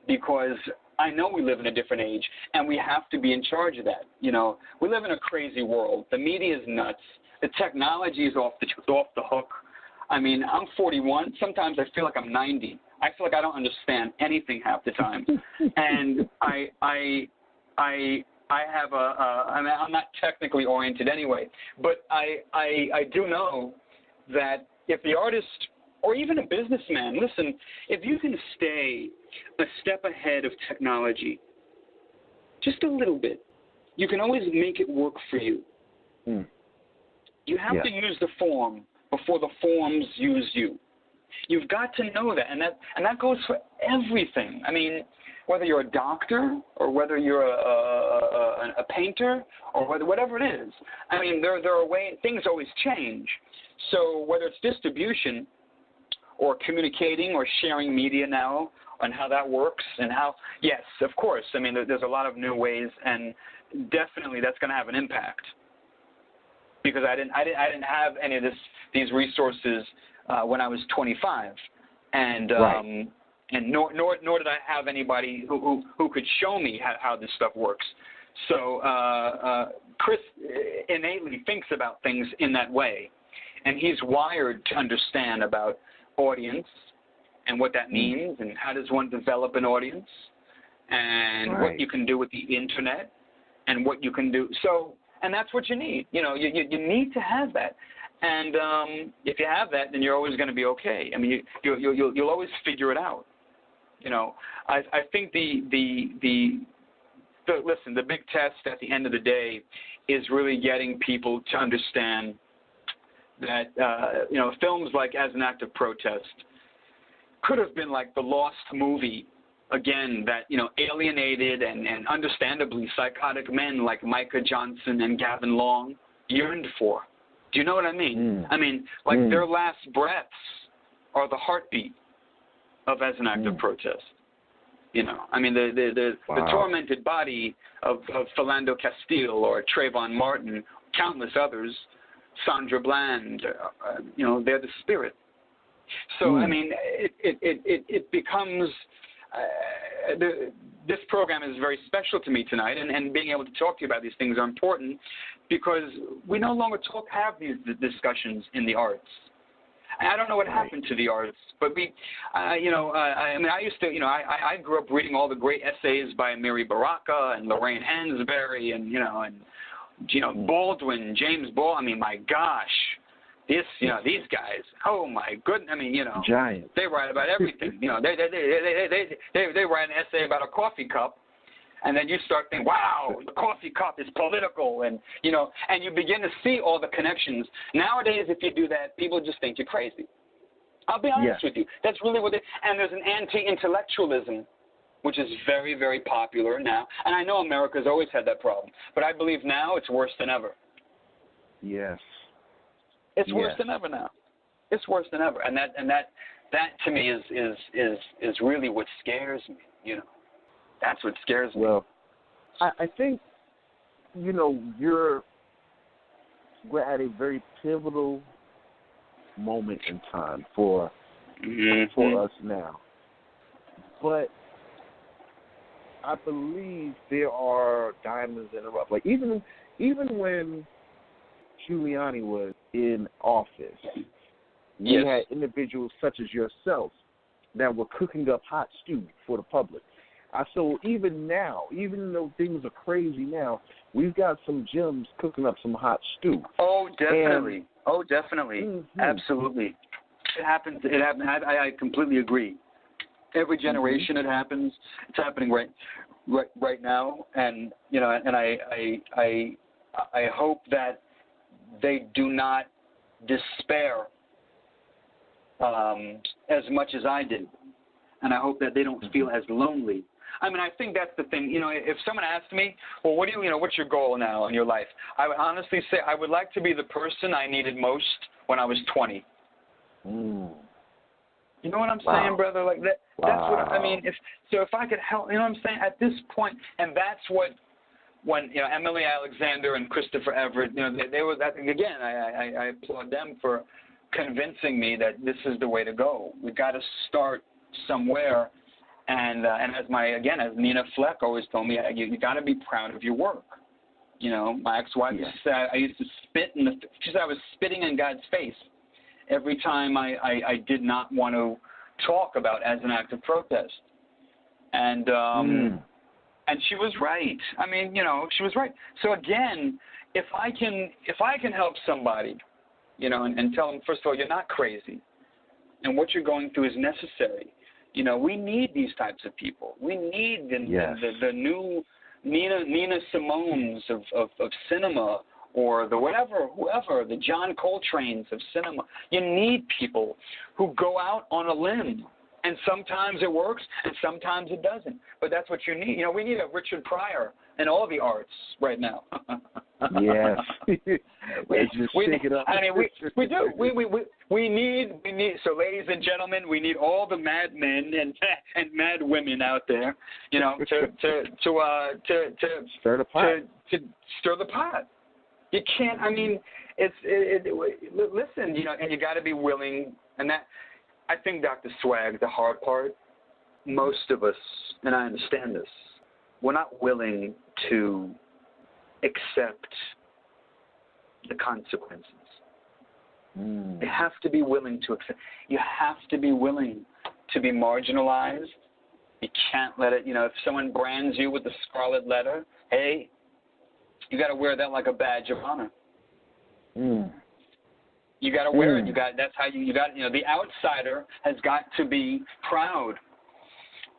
because I know we live in a different age, and we have to be in charge of that. You know, we live in a crazy world. The media is nuts. The technology is off the hook. I mean, I'm 41. Sometimes I feel like I'm 90. I feel like I don't understand anything half the time. And I have I mean, I'm not technically oriented anyway, but I do know that if the artist or even a businessman, listen, if you can stay a step ahead of technology, just a little bit, you can always make it work for you. You have to use the form before the forms use you. You've got to know that, and that goes for everything. I mean, whether you're a doctor or whether you're a painter or whatever it is. I mean, there are ways, things always change. So whether it's distribution or communicating or sharing media now and how that works and how, yes, of course. I mean, there's a lot of new ways, and definitely that's going to have an impact. Because I didn't have any of these resources when I was 25, and nor did I have anybody who could show me how this stuff works. So Chris innately thinks about things in that way, and he's wired to understand about audience and what that means, and how does one develop an audience, and what you can do with the internet, and what you can do. So. And that's what you need. You know, you need to have that. And if you have that, then you're always going to be okay. I mean, you'll always figure it out. You know, I think the big test at the end of the day is really getting people to understand that, you know, films like As an Act of Protest could have been like the lost movie, again, that, you know, alienated and understandably psychotic men like Micah Johnson and Gavin Long yearned for. Do you know what I mean? I mean, like their last breaths are the heartbeat of As an Act of Protest. You know, I mean, the tormented body of Philando Castile or Trayvon Martin, countless others, Sandra Bland, you know, they're the spirit. So, I mean, it becomes... this program is very special to me tonight, and being able to talk to you about these things are important, because we no longer have these discussions in the arts. I don't know what happened to the arts, but we, you know, I mean, I used to, you know, I grew up reading all the great essays by Mary Baraka and Lorraine Hansberry and, you know, Baldwin, James Baldwin. I mean, my gosh. You know, these guys, oh my goodness, I mean, you know, giant. They write about everything. You know, they write an essay about a coffee cup, and then you start thinking, wow, the coffee cup is political, and, you know, and you begin to see all the connections. Nowadays, if you do that, people just think you're crazy. I'll be honest with you. That's really what and there's an anti-intellectualism, which is very, very popular now. And I know America's always had that problem, but I believe now it's worse than ever. Yes. It's worse than ever now. It's worse than ever, and that to me is really what scares me. You know, that's what scares me. Well, I think, you know, we're at a very pivotal moment in time for us now, but I believe there are diamonds in the rough. Like even when Giuliani was in office, we Yes. had individuals such as yourself that were cooking up hot stew for the public. So even now, even though things are crazy now, we've got some gems cooking up some hot stew. Oh, definitely. Mm-hmm. Absolutely. It happens. I completely agree. Every generation it happens. It's happening right now, and and I hope that they do not despair as much as I did, and I hope that they don't feel as lonely. I mean, I think that's the thing. If someone asked me, well, what's your goal now in your life? I would honestly say I would like to be the person I needed most when I was 20. You know what I'm saying, brother? Like that. That's what I mean. If I could help, you know what I'm saying? At this point, and that's what when Emily Alexander and Christopher Everett, they were. I think again, I applaud them for convincing me that this is the way to go. We got to start somewhere. And as Nina Fleck always told me, you got to be proud of your work. My ex-wife said I used to spit she said I was spitting in God's face every time I did not want to talk about as an act of protest. And she was right. I mean, she was right. So again, if I can help somebody, and tell them, first of all, you're not crazy, and what you're going through is necessary. We need these types of people. We need the new Nina Simones of cinema, or whoever, the John Coltrane's of cinema. You need people who go out on a limb, and sometimes it works, and sometimes it doesn't. But that's what you need. We need a Richard Pryor in all the arts right now. Yes. we do. We need. So, ladies and gentlemen, we need all the mad men and mad women out there, to stir the pot. To stir the pot. You can't. I mean, listen. And you got to be willing. And that, I think, Dr. Swag, the hard part. Most of us, and I understand this, we're not willing to accept the consequences. You have to be willing to accept. You have to be willing to be marginalized. You can't let it, if someone brands you with the scarlet letter, hey, you got to wear that like a badge of honor. You got to wear it. That's how you got, the outsider has got to be proud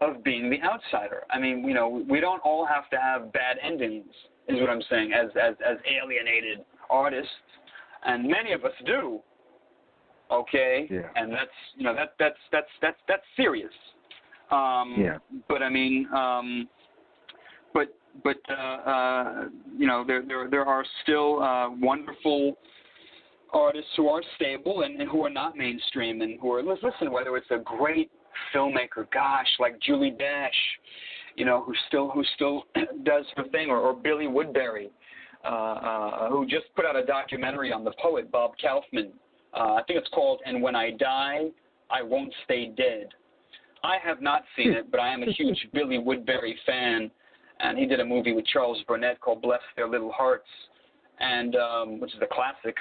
of being the outsider. I mean, we don't all have to have bad endings, is what I'm saying, as alienated artists, and many of us do. Okay, and that's serious. But I mean, there are still wonderful artists who are stable and who are not mainstream, and who are, listen, whether it's a great filmmaker, gosh, like Julie Dash, who still does her thing, or Billy Woodbury, who just put out a documentary on the poet Bob Kaufman. I think it's called "And When I Die, I Won't Stay Dead." I have not seen it, but I am a huge Billy Woodbury fan, and he did a movie with Charles Burnett called "Bless Their Little Hearts," and which is a classic.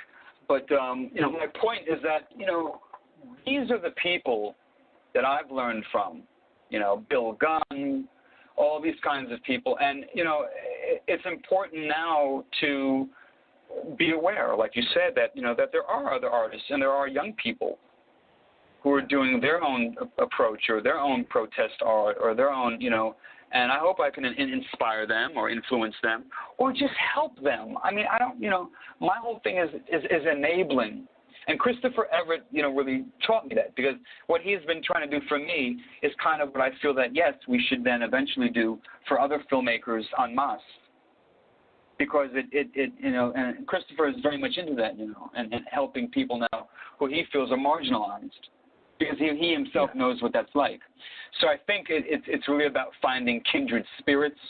But my point is that these are the people that I've learned from, Bill Gunn, all these kinds of people. And, it's important now to be aware, like you said, that, that there are other artists and there are young people who are doing their own approach or their own protest art or their own, and I hope I can inspire them or influence them or just help them. I mean, I don't, my whole thing is enabling. And Christopher Everett, really taught me that, because what he's been trying to do for me is kind of what I feel that, yes, we should then eventually do for other filmmakers en masse. Because and Christopher is very much into that, and helping people now who he feels are marginalized, because he himself knows what that's like. So I think it's really about finding kindred spirits,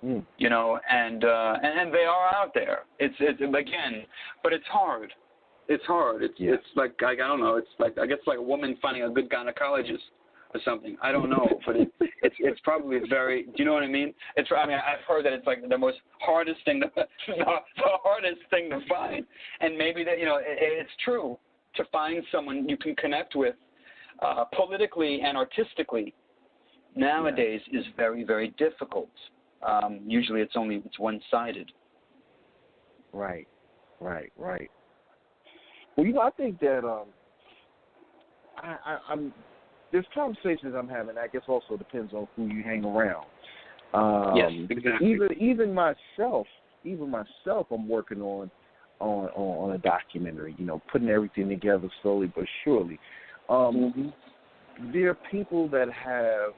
and they are out there. It's again, but it's hard. It's hard. It's like, I don't know. It's like, I guess like a woman finding a good gynecologist or something. I don't know, but it's probably very. Do you know what I mean? I've heard that it's like the hardest thing the hardest thing to find, and maybe that it's true to find someone you can connect with politically and artistically. Nowadays is very, very difficult. Usually it's one-sided. Right. Well, I think that there's conversations I'm having. I guess also depends on who you hang around. Yes, exactly. Even myself, I'm working on a documentary. Putting everything together slowly but surely. There are people that have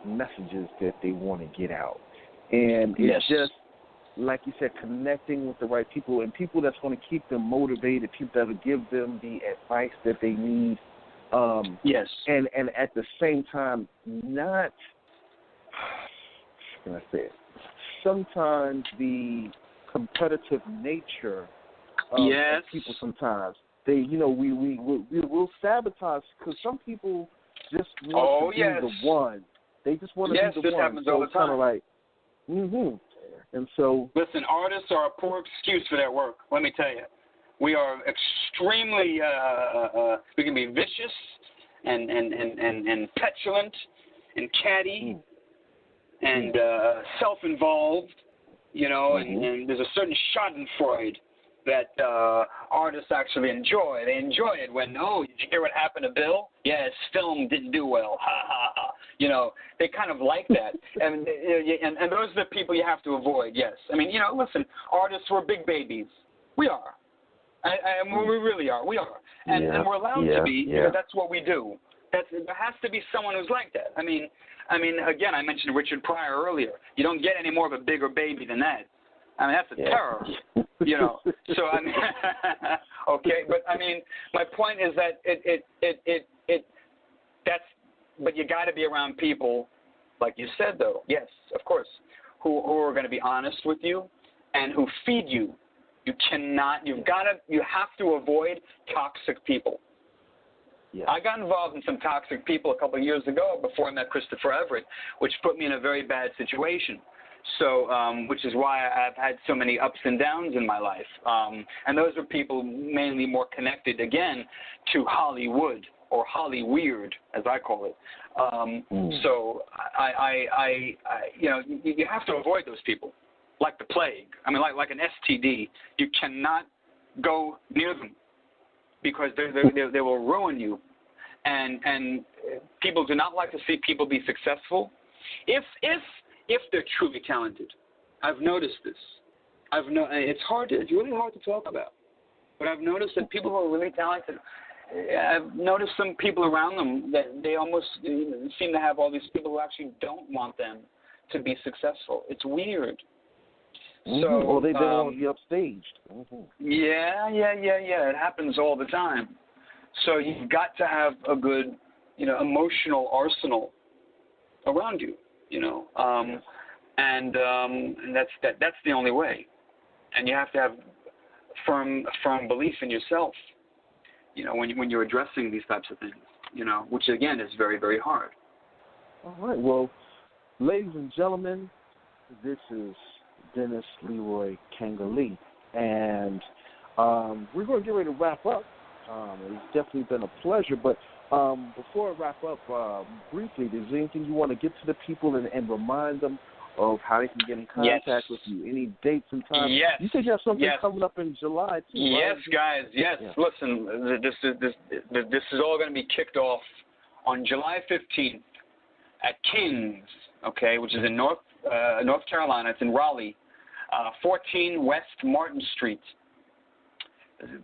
messages that they want to get out, and it's just like you said, connecting with the right people and people that's going to keep them motivated, people that will give them the advice that they need. Yes. And at the same time, not, how can I say it? Sometimes the competitive nature of people sometimes, they, we'll sabotage because some people just want to be the one. They just want to be the this one. Happens all the time. Kind of like, And so, listen, artists are a poor excuse for their work. Let me tell you, we are extremely. We can be vicious and petulant and catty and self-involved. And there's a certain Schadenfreude that artists actually enjoy. They enjoy it when, did you hear what happened to Bill? Yeah, his film didn't do well. Ha ha ha. They kind of like that, and those are the people you have to avoid. Yes, listen, artists, we're big babies. We are, and we really are. We are, and we're allowed to be. Because that's what we do. There has to be someone who's like that. Again, I mentioned Richard Pryor earlier. You don't get any more of a bigger baby than that. That's a terror. So okay, but my point is that but you got to be around people, like you said, though. Yes, of course, who are going to be honest with you and who feed you. You have to avoid toxic people. Yeah. I got involved in some toxic people a couple of years ago before I met Christopher Everett, which put me in a very bad situation. So, which is why I've had so many ups and downs in my life. And those are people mainly more connected, again, to Hollywood or Hollyweird, as I call it. So, you have to avoid those people, like the plague. Like an STD. You cannot go near them because they will ruin you. And people do not like to see people be successful. If they're truly talented. I've noticed this. It's really hard to talk about. But I've noticed that people who are really talented, I've noticed some people around them that they almost seem to have all these people who actually don't want them to be successful. It's weird. So, or they don't want to be upstaged. Yeah. It happens all the time. So you've got to have a good, emotional arsenal around you. And that's the only way. And you have to have firm belief in yourself, when you're addressing these types of things, which again is very, very hard. All right. Well, ladies and gentlemen, this is Dennis Leroy Kangalee, and we're going to get ready to wrap up. It's definitely been a pleasure, but before I wrap up, briefly, is there anything you want to get to the people and remind them of how they can get in contact with you? Any dates and times? Yes. You said you have something coming up in July, too, Yes, right? guys, yes. Yeah. Listen, this is all going to be kicked off on July 15th at King's, okay, which is in North Carolina. It's in Raleigh, 14 West Martin Street.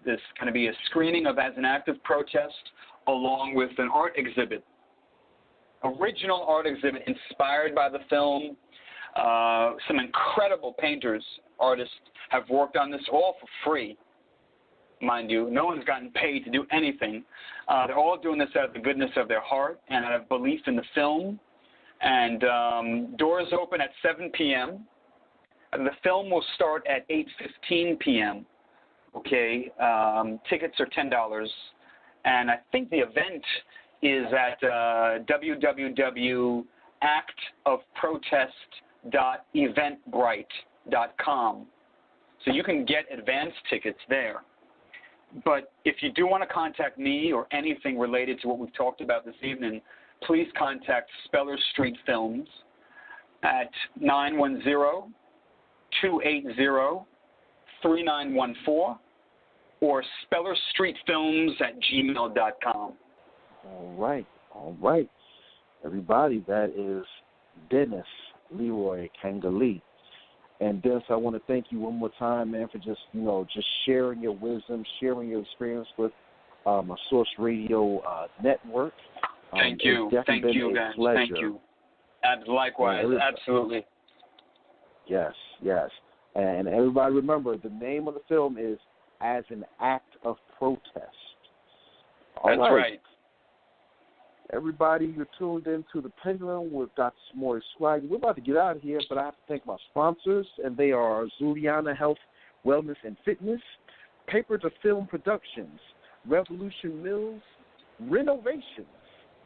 There's going to be a screening of As an Act of Protest, along with an art exhibit, original art exhibit inspired by the film. Some incredible painters, artists have worked on this all for free, mind you. No one's gotten paid to do anything. They're all doing this out of the goodness of their heart and out of belief in the film. And doors open at 7 p.m. The film will start at 8:15 p.m. Okay, tickets are $10. And I think the event is at www.actofprotest.eventbrite.com. So you can get advance tickets there. But if you do want to contact me or anything related to what we've talked about this evening, please contact Speller Street Films at 910-280-3914 or spellerstreetfilms@gmail.com. All right. Everybody, that is Dennis Leroy Kangalee. And Dennis, I want to thank you one more time, man, for just sharing your wisdom, sharing your experience with my Source Radio network. Thank you. Thank you, guys. Pleasure. Thank you. Likewise, absolutely. Yes. And everybody remember, the name of the film is As an Act of Protest. That's right. Everybody, you're tuned into The Pendulum with Dr. Samori Swygert. We're about to get out of here, but I have to thank my sponsors, and they are Zuliana Health, Wellness, and Fitness, Paper to Film Productions, Revolution Mills, Renovations,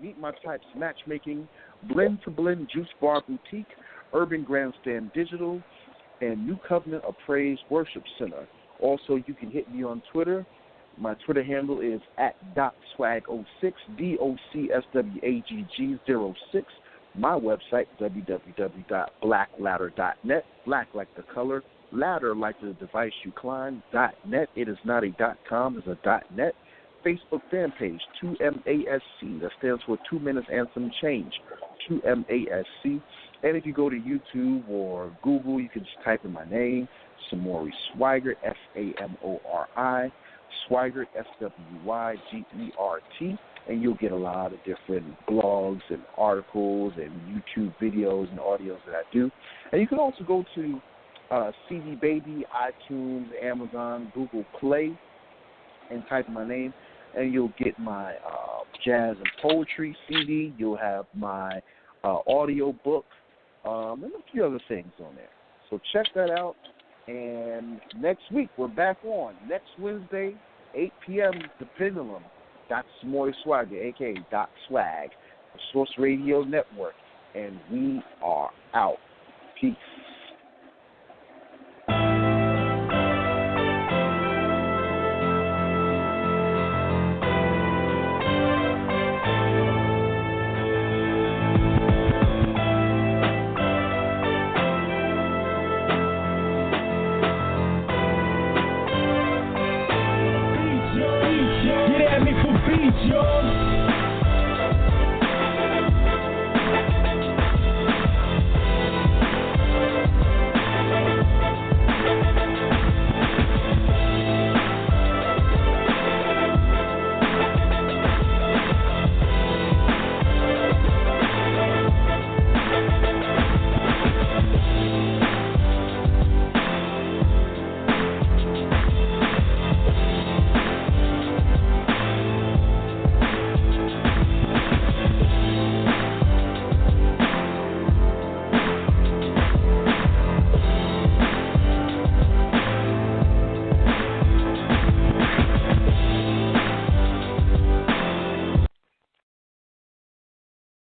Meet My Types Matchmaking, Blend to Blend Juice Bar Boutique, Urban Grandstand Digital, and New Covenant of Praise Worship Center. Also, you can hit me on Twitter. My Twitter handle is @DocSwag06, DOCSWAGG06. My website, www.blackladder.net. Black like the color, ladder like the device you climb, .net. It is not a .com, it's a .net. Facebook fan page, 2MASC. That stands for 2 Minutes and Some Change, 2MASC. And if you go to YouTube or Google, you can just type in my name, Samori Swygert, SAMORI, Swygert, SWYGERT, and you'll get a lot of different blogs and articles and YouTube videos and audios that I do. And you can also go to CD Baby, iTunes, Amazon, Google Play, and type in my name, and you'll get my jazz and poetry CD. You'll have my audio book, and a few other things on there. So check that out. And next week, we're back on. Next Wednesday, 8 p.m., The Pendulum, Dr. Samori Swygert, a.k.a. Doc Swag, the Source Radio Network. And we are out. Peace.